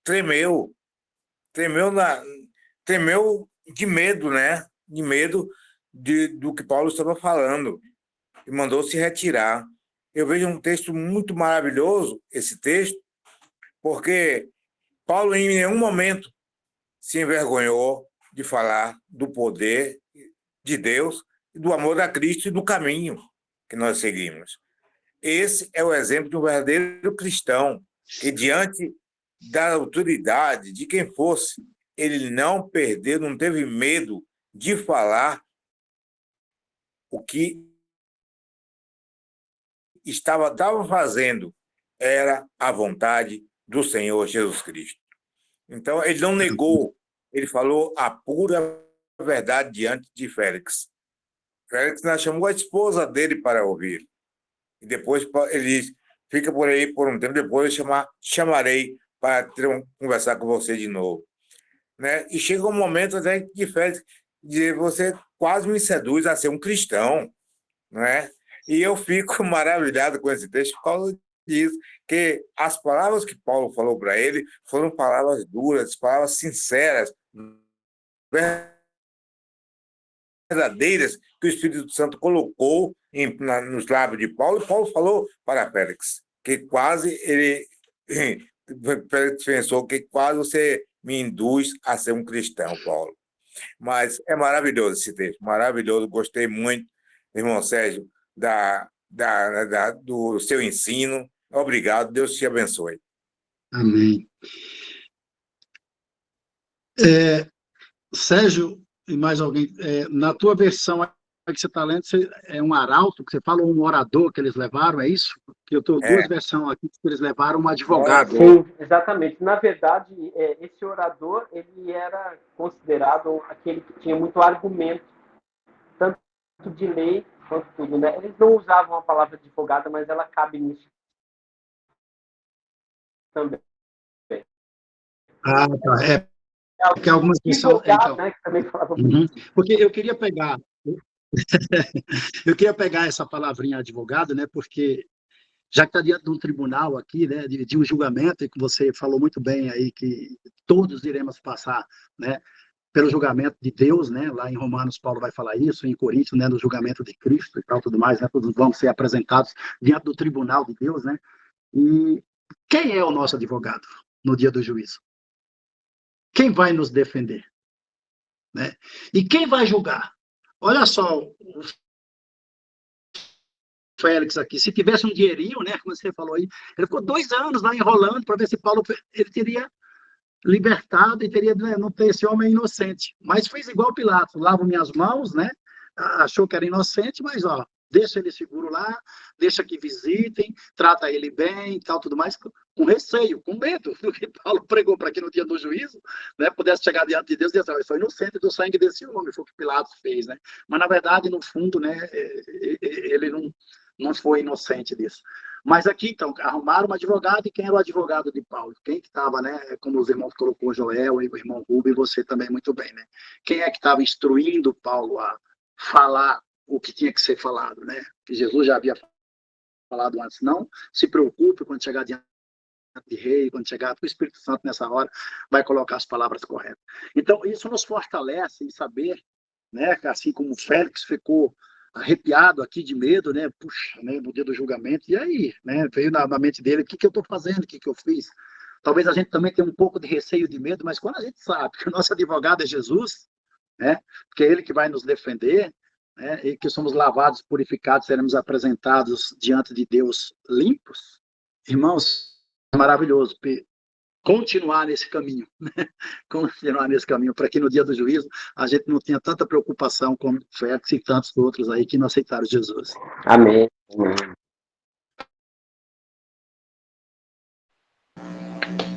tremeu, tremeu, tremeu de medo, né? De medo do que Paulo estava falando, e mandou se retirar. Eu vejo um texto muito maravilhoso, esse texto, porque Paulo em nenhum momento se envergonhou de falar do poder de Deus, do amor a Cristo e do caminho que nós seguimos. Esse é o exemplo de um verdadeiro cristão, que diante da autoridade, de quem fosse, ele não perdeu, não teve medo de falar o que estava fazendo, era a vontade do Senhor Jesus Cristo. Então, ele não negou, ele falou a pura verdade diante de Félix. Félix chamou a esposa dele para ouvir. E depois ele diz, fica por aí por um tempo, depois eu chamarei para conversar com você de novo. Né? E chega um momento até que Félix diz, você quase me seduz a ser um cristão. Né? E eu fico maravilhado com esse texto por causa disso, que as palavras que Paulo falou para ele foram palavras duras, palavras sinceras, verdadeiras, que o Espírito Santo colocou nos lábios de Paulo, e Paulo falou para Félix, que quase Félix pensou que quase você me induz a ser um cristão, Paulo. Mas é maravilhoso esse texto, maravilhoso, gostei muito, irmão Sérgio, do seu ensino. Obrigado, Deus te abençoe.
Amém. Sérgio, e mais alguém, na tua versão que você está lendo, é um arauto, que você fala, um orador que eles levaram, é isso? Porque eu estou duas versões aqui, que eles levaram um advogado.
Sim, exatamente. Na verdade, esse orador, ele era considerado aquele que tinha muito argumento, tanto de lei quanto tudo, né? Eles não usavam a palavra advogado, mas ela cabe nisso também.
Ah, tá. Porque algumas pessoas... Então,
né, que também falava
porque eu queria pegar... eu queria pegar essa palavrinha advogado, né? Porque já que está diante de um tribunal aqui, né, de um julgamento, e que você falou muito bem aí que todos iremos passar, né, pelo julgamento de Deus, né, lá em Romanos Paulo vai falar isso, em Coríntios, né, no julgamento de Cristo e tal, tudo mais, né, todos vão ser apresentados diante do tribunal de Deus, né, e quem é o nosso advogado no dia do juízo? Quem vai nos defender? Né? E quem vai julgar? Olha só, o Félix aqui, se tivesse um dinheirinho, né, como você falou aí, ele ficou 2 anos lá enrolando para ver se Paulo ele teria libertado e teria, né, não ter esse homem inocente. Mas fez igual Pilatos, lavo minhas mãos, né, achou que era inocente, mas ó, deixa ele seguro lá, deixa que visitem, trata ele bem e tal, tudo mais, com receio, com medo do que Paulo pregou para que no dia do juízo, né, pudesse chegar diante de Deus e dizer, eu sou inocente do sangue desse homem, foi o que Pilatos fez, né, mas na verdade, no fundo, né, ele não foi inocente disso. Mas aqui, então, arrumaram um advogado, e quem era o advogado de Paulo? Quem que estava, né, como os irmãos colocou, Joel e o irmão Rubem, e você também muito bem, né, quem é que estava instruindo Paulo a falar o que tinha que ser falado, né? Que Jesus já havia falado antes. Não se preocupe quando chegar diante de rei, quando chegar, o Espírito Santo nessa hora vai colocar as palavras corretas. Então, isso nos fortalece em saber, né? Que assim como o Félix ficou arrepiado aqui de medo, né? Puxa, né? No dia do julgamento, e aí, né? Veio na mente dele, o que eu estou fazendo, o que eu fiz? Talvez a gente também tenha um pouco de receio, de medo, mas quando a gente sabe que o nosso advogado é Jesus, né? Porque é ele que vai nos defender, né? E que somos lavados, purificados, seremos apresentados diante de Deus limpos. Irmãos, é maravilhoso continuar nesse caminho, né? Continuar nesse caminho, para que no dia do juízo a gente não tenha tanta preocupação como Félix e tantos outros aí que não aceitaram Jesus.
Amém.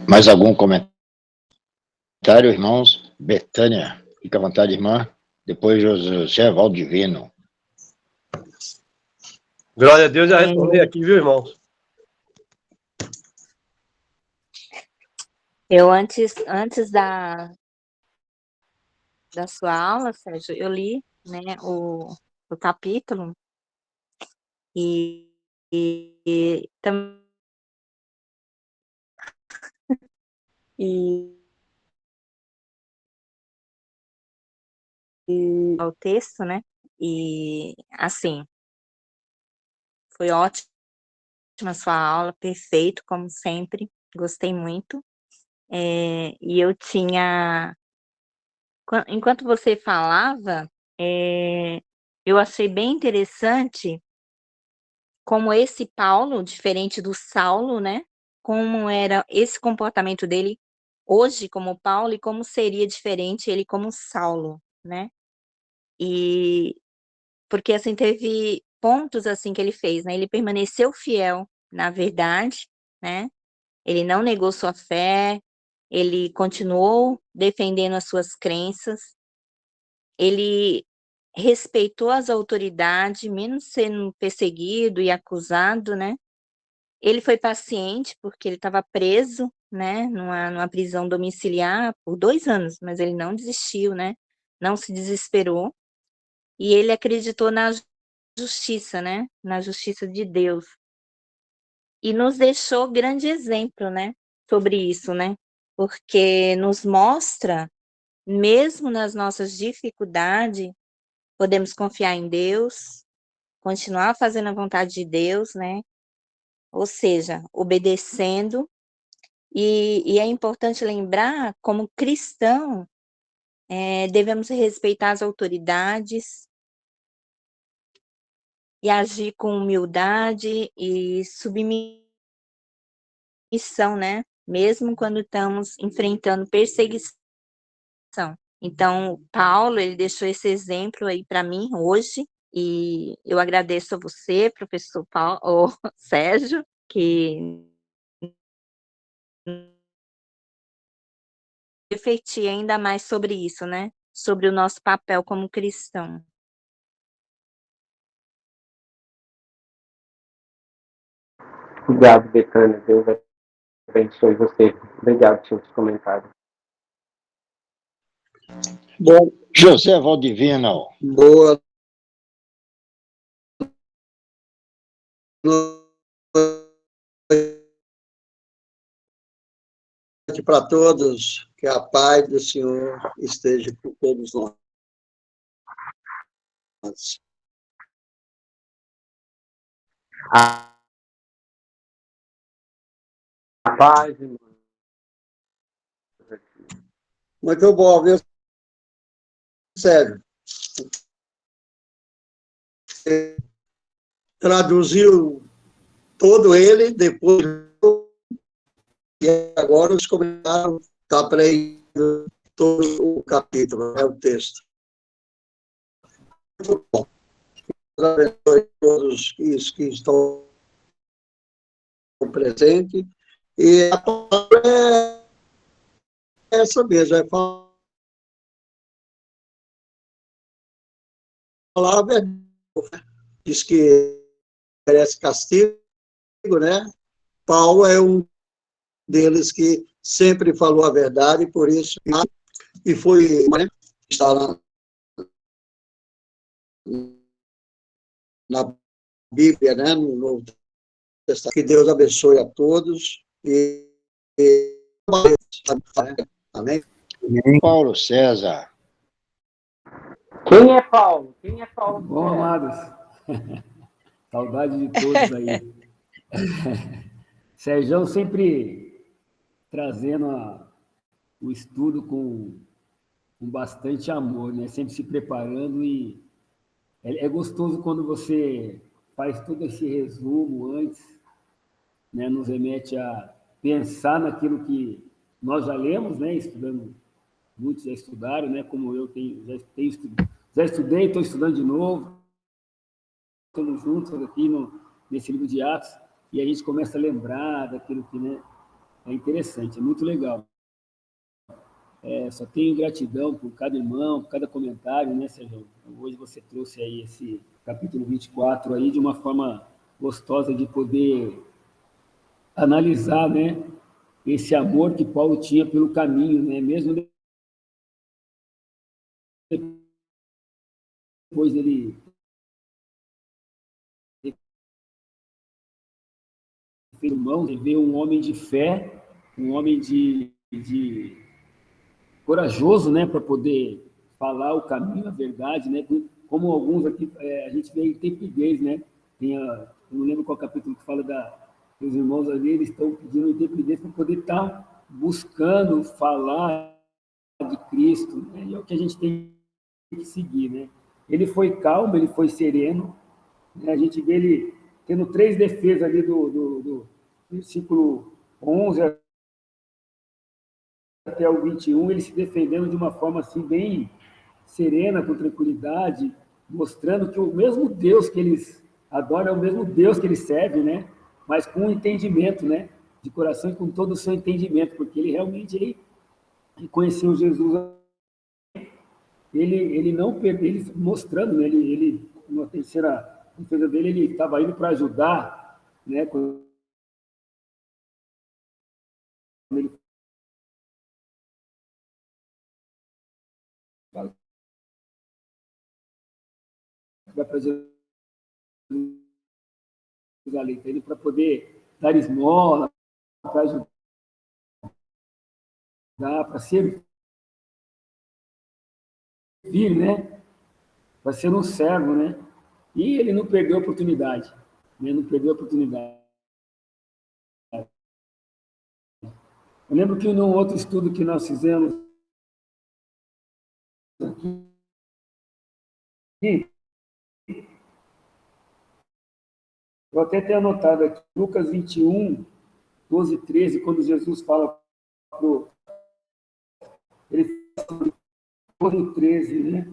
Mais algum comentário, irmãos? Betânia, fica à vontade, irmã. Depois José Valdivino.
Glória a Deus, já respondi aqui, viu, irmãos?
Eu, antes da sua aula, Sérgio, eu li, né, o capítulo e também ao texto, né? E, assim, foi ótima a sua aula, perfeito, como sempre, gostei muito. E eu tinha, enquanto você falava, eu achei bem interessante como esse Paulo, diferente do Saulo, né? Como era esse comportamento dele hoje como Paulo e como seria diferente ele como Saulo, né? E porque assim teve pontos assim que ele fez, né? Ele permaneceu fiel na verdade, né? Ele não negou sua fé, ele continuou defendendo as suas crenças, ele respeitou as autoridades, mesmo sendo perseguido e acusado, né? Ele foi paciente, porque ele estava preso, né, numa prisão domiciliar por 2 anos, mas ele não desistiu, né? Não se desesperou. E ele acreditou na justiça, né? Na justiça de Deus. E nos deixou grande exemplo, né? Sobre isso, né? Porque nos mostra, mesmo nas nossas dificuldades, podemos confiar em Deus, continuar fazendo a vontade de Deus, né? Ou seja, obedecendo. E é importante lembrar, como cristão, devemos respeitar as autoridades e agir com humildade e submissão, né? Mesmo quando estamos enfrentando perseguição. Então, Paulo, ele deixou esse exemplo aí para mim hoje, e eu agradeço a você, professor Paulo, Sérgio, que refletir ainda mais sobre isso, né? Sobre o nosso papel como cristão.
Obrigado, Betânia. Deus abençoe você. Obrigado pelos comentários.
Bom, José Valdivino.
Boa noite para todos. Que a paz do Senhor esteja com todos nós.
A paz, irmão.
Muito bom, viu, Sérgio? Você traduziu todo ele, depois e agora os comentários está preenchendo todo o capítulo, o texto. Muito bom. Deus abençoe todos que estão presentes. E a palavra é essa mesmo, é falar a verdade. Diz que merece castigo, né? Paulo é um deles que sempre falou a verdade, por isso, e foi, né, está lá na Bíblia, né, no Novo Testamento. Que Deus abençoe a todos amém?
Paulo César.
Quem é Paulo? Quem é Paulo?
Bom, amados. Saudade de todos aí. Sérgio sempre trazendo o estudo com bastante amor, né? Sempre se preparando, e é gostoso quando você faz todo esse resumo antes, né? Nos remete a pensar naquilo que nós já lemos, né? Estudando, muitos já estudaram, né? Como eu já estudei, estou estudando de novo, estamos juntos aqui nesse livro de Atos, e a gente começa a lembrar daquilo que, né, é interessante, é muito legal. Só tenho gratidão por cada irmão, por cada comentário, né, Sérgio? Hoje você trouxe aí esse capítulo 24 aí de uma forma gostosa de poder analisar, né, esse amor que Paulo tinha pelo caminho, né, mesmo depois ele fez mãos, ele veio um homem de fé, um homem de corajoso, né, para poder falar o caminho, a verdade, né? Como alguns aqui, a gente vê intrepidez, né? Eu não lembro qual capítulo que fala dos irmãos ali, eles estão pedindo intrepidez para poder estar buscando falar de Cristo, né? E é o que a gente tem que seguir, né? Ele foi calmo, ele foi sereno, né? A gente vê ele tendo 3 defesas ali do versículo 11 até o 21, ele se defendendo de uma forma assim bem serena, com tranquilidade, mostrando que o mesmo Deus que eles adoram é o mesmo Deus que eles servem, né? Mas com entendimento, né? De coração e com todo o seu entendimento, porque ele realmente ele conheceu Jesus. Ele não perdeu, ele mostrando, né? Ele na terceira defesa dele, ele estava indo para ajudar, né? Quando ele vai para Jerusalém, ele para poder dar esmola, para ajudar, para servir, né? Para ser um servo, né? E ele não perdeu a oportunidade, né? Não perdeu a oportunidade. Eu lembro que num outro estudo que nós fizemos aqui, eu até tenho anotado aqui, Lucas 21, 12 e 13, quando Jesus fala ele fala sobre 13, né?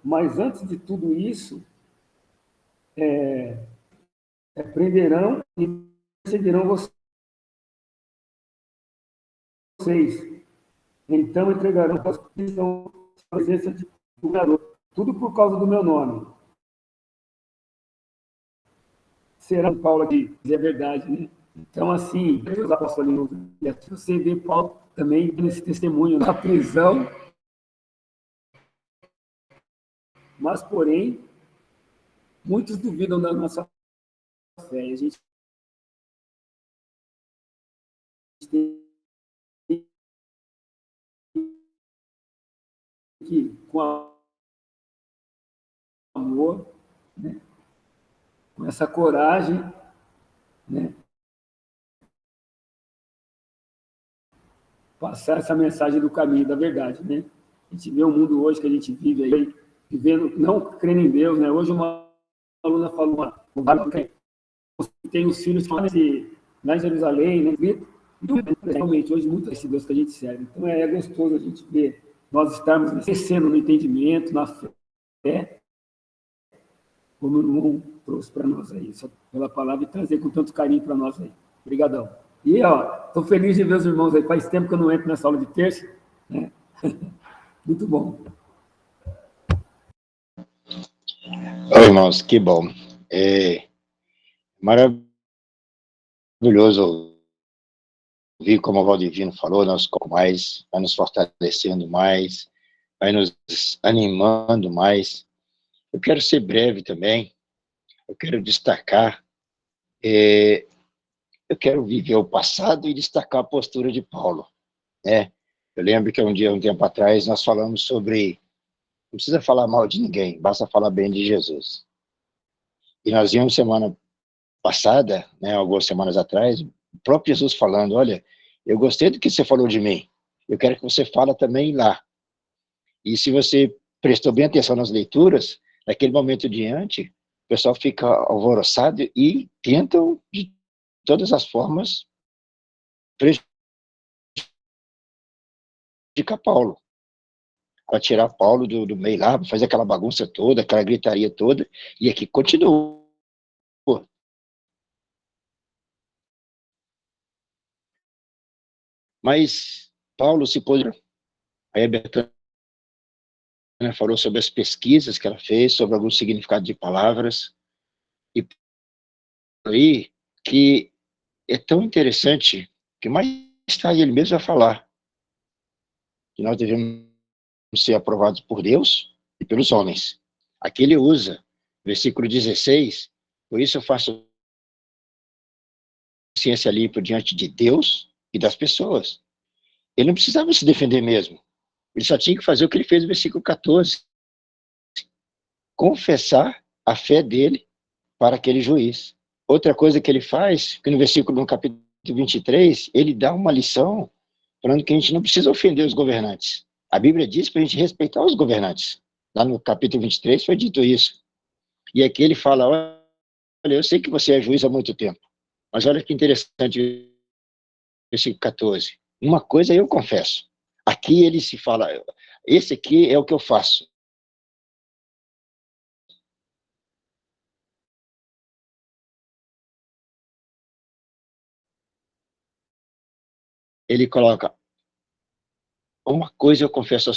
Mas antes de tudo isso, prenderão e perseguirão vocês. Então entregarão a presença do garoto. Tudo por causa do meu nome. Será Paulo aqui, é verdade, né? Então, assim, os apóstolos, e aqui você vê Paulo também nesse testemunho na prisão, mas, porém, muitos duvidam da nossa fé. A gente tem que, com amor, né? Com essa coragem, né? Passar essa mensagem do caminho da verdade, né? A gente vê o mundo hoje que a gente vive aí, vivendo, não crendo em Deus, né? Hoje uma aluna falou, tem os filhos lá em Jerusalém, né? Realmente, hoje, muito esse Deus que a gente serve. Então, é gostoso a gente ver nós estarmos crescendo no entendimento, na fé, como o irmão trouxe para nós aí, só pela palavra, e trazer com tanto carinho para nós aí. Obrigadão. E, estou feliz de ver os irmãos aí. Faz tempo que eu não entro nessa aula de terça, né? Muito bom.
Oi, irmãos, que bom. Maravilhoso ouvir como o Valdivino falou, vai nos fortalecendo mais, vai nos animando mais. Eu quero ser breve também, eu quero destacar, eu quero viver o passado e destacar a postura de Paulo, né? Eu lembro que um tempo atrás, nós falamos sobre, não precisa falar mal de ninguém, basta falar bem de Jesus. E nós vimos semana passada, né, algumas semanas atrás, o próprio Jesus falando, olha, eu gostei do que você falou de mim, eu quero que você fale também lá. E se você prestou bem atenção nas leituras, naquele momento diante, o pessoal fica alvoroçado e tentam, de todas as formas, prejudicar Paulo, para tirar Paulo do meio lá, para fazer aquela bagunça toda, aquela gritaria toda, e aqui continua. Mas Paulo se pôs, aí a Betânia falou sobre as pesquisas que ela fez, sobre algum significado de palavras, e aí que é tão interessante que mais tarde ele mesmo vai falar que nós devemos ser aprovados por Deus e pelos homens. Aqui ele usa, versículo 16, por isso eu faço ciência limpa diante de Deus e das pessoas. ele não precisava se defender mesmo. Ele só tinha que fazer o que ele fez no versículo 14. Confessar a fé dele para aquele juiz. Outra coisa que ele faz, que no capítulo 23, ele dá uma lição falando que a gente não precisa ofender os governantes. A Bíblia diz para a gente respeitar os governantes. Lá no capítulo 23 foi dito isso. E aqui ele fala, olha, eu sei que você é juiz há muito tempo, mas olha que interessante, versículo 14. Uma coisa eu confesso. Aqui ele se fala, esse aqui é o que eu faço. Ele coloca, uma coisa eu confesso ao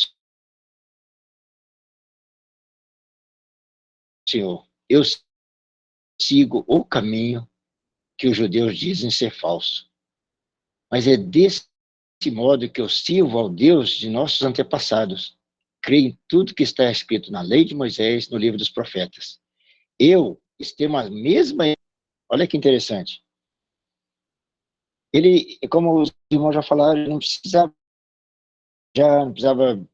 Senhor, eu sigo o caminho que os judeus dizem ser falso. Mas é desse modo que eu sirvo ao Deus de nossos antepassados. Creio em tudo que está escrito na lei de Moisés, no livro dos profetas. Eu tenho a mesma... Olha que interessante. Ele, como os irmãos já falaram, ele não precisava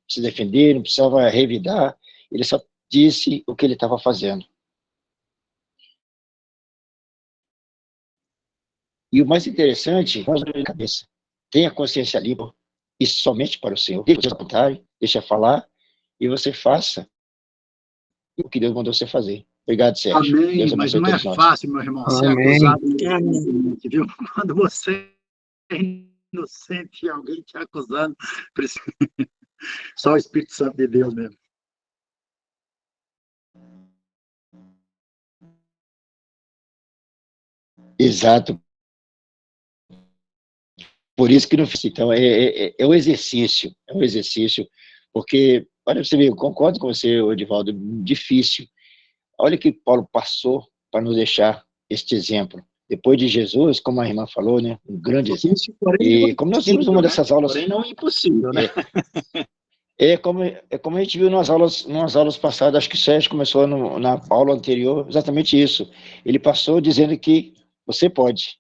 se defender, não precisava revidar, ele só disse o que ele estava fazendo. E o mais interessante, cabeça, tenha consciência limpa, e somente para o Senhor. Deixa falar, e você faça o que Deus mandou você fazer. Obrigado, Sérgio.
Amém,
Deus
mas não é
todos nós.
fácil, meu irmão, ser acusado inocente, viu? Quando você é inocente e alguém te acusando, só o Espírito Santo de Deus mesmo.
Exato. Por isso que não fiz. Então, é um exercício, porque, olha, você vê, eu concordo com você, Edivaldo, difícil. Olha o que Paulo passou para nos deixar este exemplo. Depois de Jesus, como a irmã falou, né, um grande exemplo. E como nós vimos numa dessas aulas...
Porém, não é impossível, né?
Como a gente viu nas aulas passadas, acho que o Sérgio começou na aula anterior, exatamente isso. Ele passou dizendo que você pode.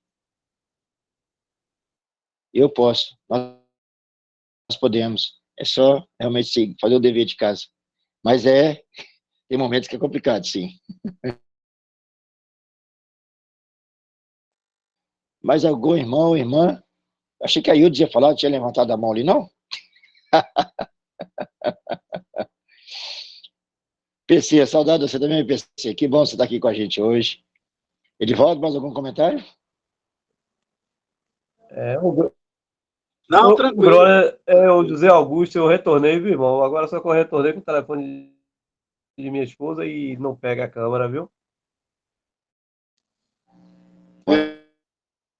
Eu posso. Nós podemos. É só realmente fazer o dever de casa. Mas tem momentos que é complicado, sim. Mais algum irmão, irmã? Achei que a Ilde ia falar, tinha levantado a mão ali, não? PC, saudade de você também, PC. Que bom você estar aqui com a gente hoje. Edivaldo, mais algum comentário?
Não,
tranquilo.
O José Augusto, eu retornei, viu, irmão? Agora só que eu retornei com o telefone de minha esposa e não pega a câmera, viu?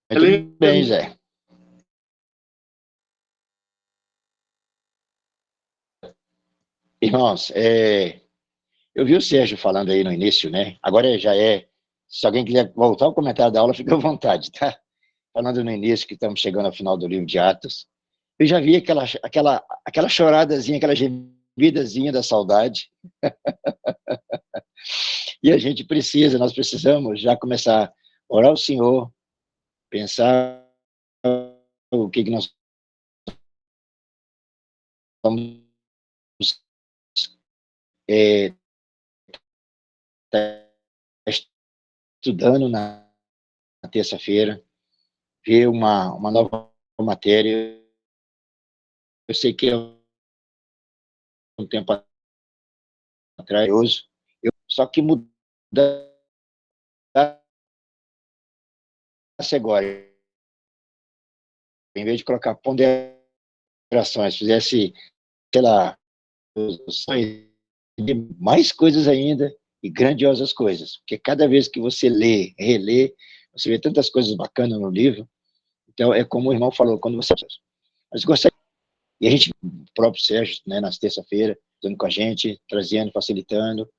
Tudo bem, Zé. Irmãos, eu vi o Sérgio falando aí no início, né? Agora já se alguém quiser voltar ao comentário da aula, fica à vontade, tá? Falando no início que estamos chegando ao final do livro de Atos. Eu já vi aquela choradazinha, aquela gemidazinha da saudade. E a gente nós precisamos já começar a orar ao Senhor, pensar o que nós vamos estudando na terça-feira, ver uma nova matéria. Eu sei que um tempo atrás, só que mudar agora, em vez de colocar ponderações, fizesse, sei lá, mais coisas ainda e grandiosas coisas, porque cada vez que você lê, relê, você vê tantas coisas bacanas no livro. Então, é como o irmão falou, quando você... Mas gostaria... E a gente, o próprio Sérgio, né, nas terça-feira, estando com a gente, trazendo, facilitando.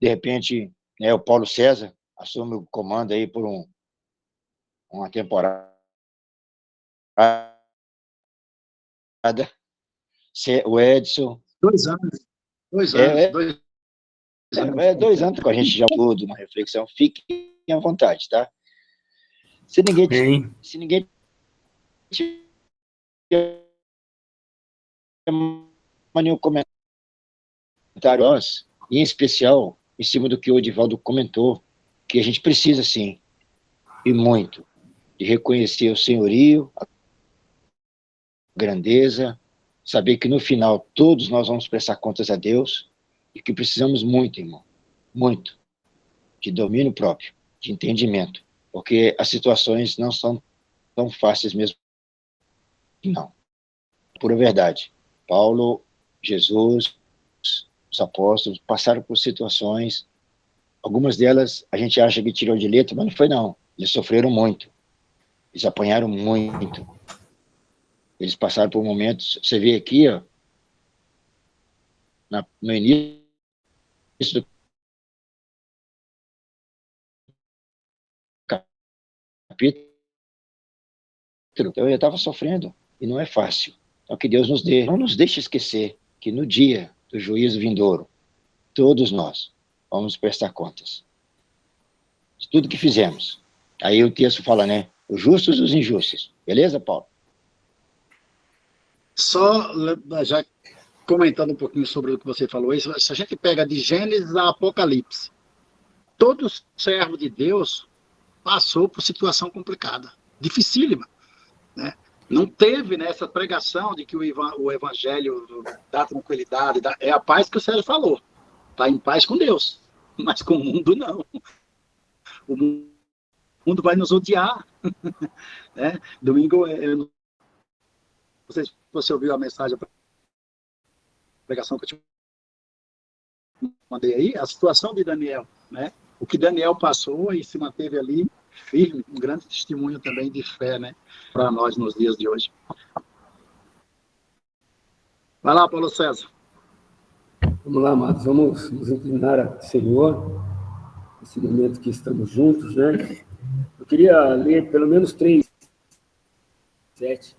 De repente, né, o Paulo César assume o comando aí por uma temporada. O Edson...
2 anos. 2 anos.
2 anos com a gente já tudo, uma reflexão. Fiquem à vontade, tá? Se ninguém nenhum comentário, em especial, em cima do que o Edivaldo comentou, que a gente precisa, sim, e muito, de reconhecer o senhorio, a grandeza, saber que no final todos nós vamos prestar contas a Deus e que precisamos muito, irmão, muito, de domínio próprio, de entendimento, porque as situações não são tão fáceis mesmo, não. Pura verdade. Paulo, Jesus, os apóstolos passaram por situações, algumas delas a gente acha que tirou de letra, mas não foi não. Eles sofreram muito, eles apanharam muito, eles passaram por momentos, você vê aqui, ó, no início do capítulo, eu já estava sofrendo, e não é fácil. Então que Deus nos dê, não nos deixe esquecer que no dia do juízo vindouro, todos nós vamos prestar contas de tudo que fizemos. Aí o texto fala, né, os justos e os injustos. Beleza, Paulo?
Só já comentando um pouquinho sobre o que você falou, se a gente pega de Gênesis a Apocalipse, todo servo de Deus passou por situação complicada, dificílima, né? Não teve nessa pregação de que o evangelho da tranquilidade, é a paz que o Sérgio falou, está em paz com Deus, mas com o mundo não. O mundo vai nos odiar, né? Domingo, eu não sei se você ouviu a mensagem, a pregação que eu te mandei aí, a situação de Daniel, né? O que Daniel passou e se manteve ali firme, um grande testemunho também de fé, né? Para nós nos dias de hoje. Vai lá, Paulo César.
Vamos lá, amados, vamos nos inclinar ao Senhor, nesse momento que estamos juntos, né? Eu queria ler pelo menos 3, 7.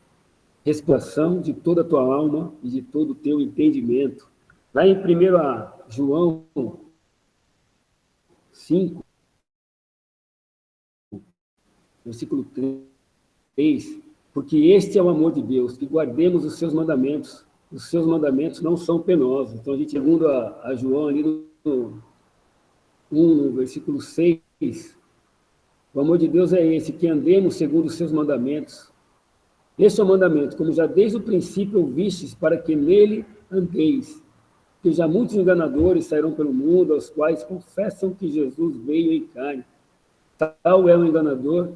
Respiração de toda a tua alma e de todo o teu entendimento. Lá em 1 João 5, versículo 3, porque este é o amor de Deus, que guardemos os seus mandamentos. Os seus mandamentos não são penosos. Então, a gente, segundo a João, ali no 1, no versículo 6, o amor de Deus é esse, que andemos segundo os seus mandamentos. Este é o mandamento, como já desde o princípio ouvistes, para que nele andeis. Que já muitos enganadores sairão pelo mundo, aos quais confessam que Jesus veio em carne. Tal é o enganador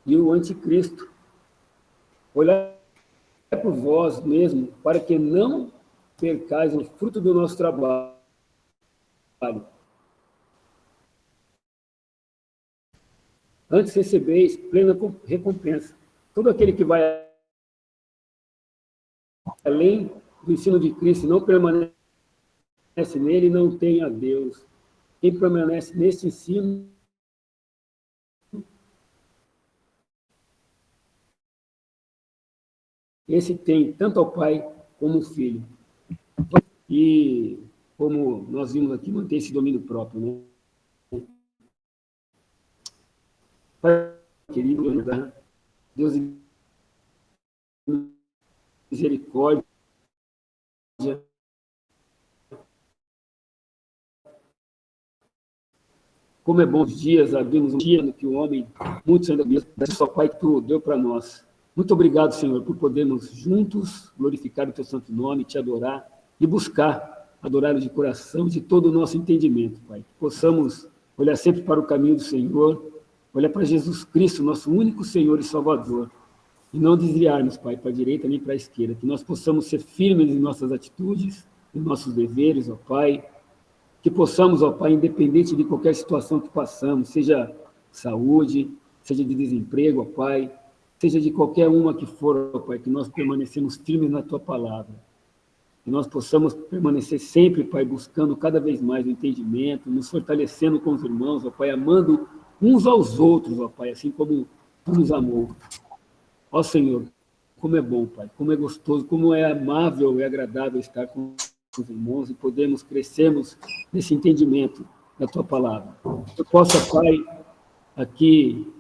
e o anticristo. Olhai por vós mesmo, para que não percais o fruto do nosso trabalho. Antes recebeis plena recompensa. Todo aquele que vai além do ensino de Cristo não permanece nele, não tem a Deus. Quem permanece neste ensino esse tem tanto ao Pai como ao Filho. E, como nós vimos aqui, manter esse domínio próprio, né? Pai querido, Deus de misericórdia, como é bom os dias, abrimos um dia no que o homem, muitos ainda mesmo, só Pai que tu deu para nós. Muito obrigado, Senhor, por podermos juntos glorificar o teu santo nome, te adorar e buscar adorar de coração, de todo o nosso entendimento, Pai. Que possamos olhar sempre para o caminho do Senhor, olhar para Jesus Cristo, nosso único Senhor e Salvador, e não desviarmos, Pai, para a direita nem para a esquerda, que nós possamos ser firmes em nossas atitudes, em nossos deveres, ó Pai, que possamos, ó Pai, independente de qualquer situação que passamos, seja saúde, seja de desemprego, ó Pai, seja de qualquer uma que for, ó Pai, que nós permanecemos firmes na Tua palavra, que nós possamos permanecer sempre, Pai, buscando cada vez mais o entendimento, nos fortalecendo com os irmãos, ó Pai, amando uns aos outros, ó Pai, assim como Tu nos amou. Ó Senhor, como é bom, Pai, como é gostoso, como é amável e agradável estar com os irmãos e podermos crescermos nesse entendimento da Tua palavra. Eu possa, Pai, aqui,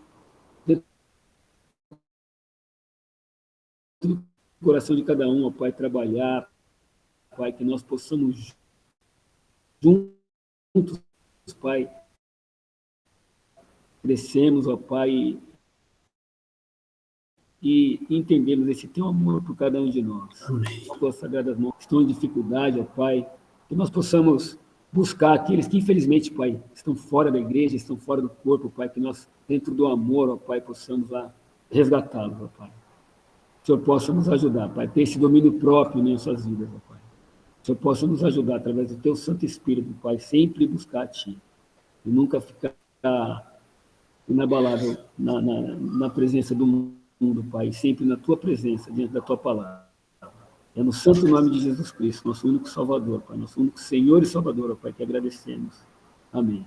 coração de cada um, ó Pai, trabalhar, Pai, que nós possamos juntos, Pai, crescemos, ó Pai, e entendemos esse teu amor por cada um de nós. Amém. As tuas sagradas mãos estão em dificuldade, ó Pai, que nós possamos buscar aqueles que, infelizmente, Pai, estão fora da igreja, estão fora do corpo, Pai, que nós, dentro do amor, ó Pai, possamos lá resgatá-los, ó Pai. Que o Senhor possa nos ajudar, Pai, ter esse domínio próprio em nossas vidas, ó Pai. Que o Senhor possa nos ajudar, através do Teu Santo Espírito, Pai, sempre buscar a Ti. E nunca ficar inabalável na presença do mundo, Pai, sempre na Tua presença, diante da Tua palavra. É no santo nome de Jesus Cristo, nosso único Salvador, Pai, nosso único Senhor e Salvador, ó Pai, que agradecemos. Amém.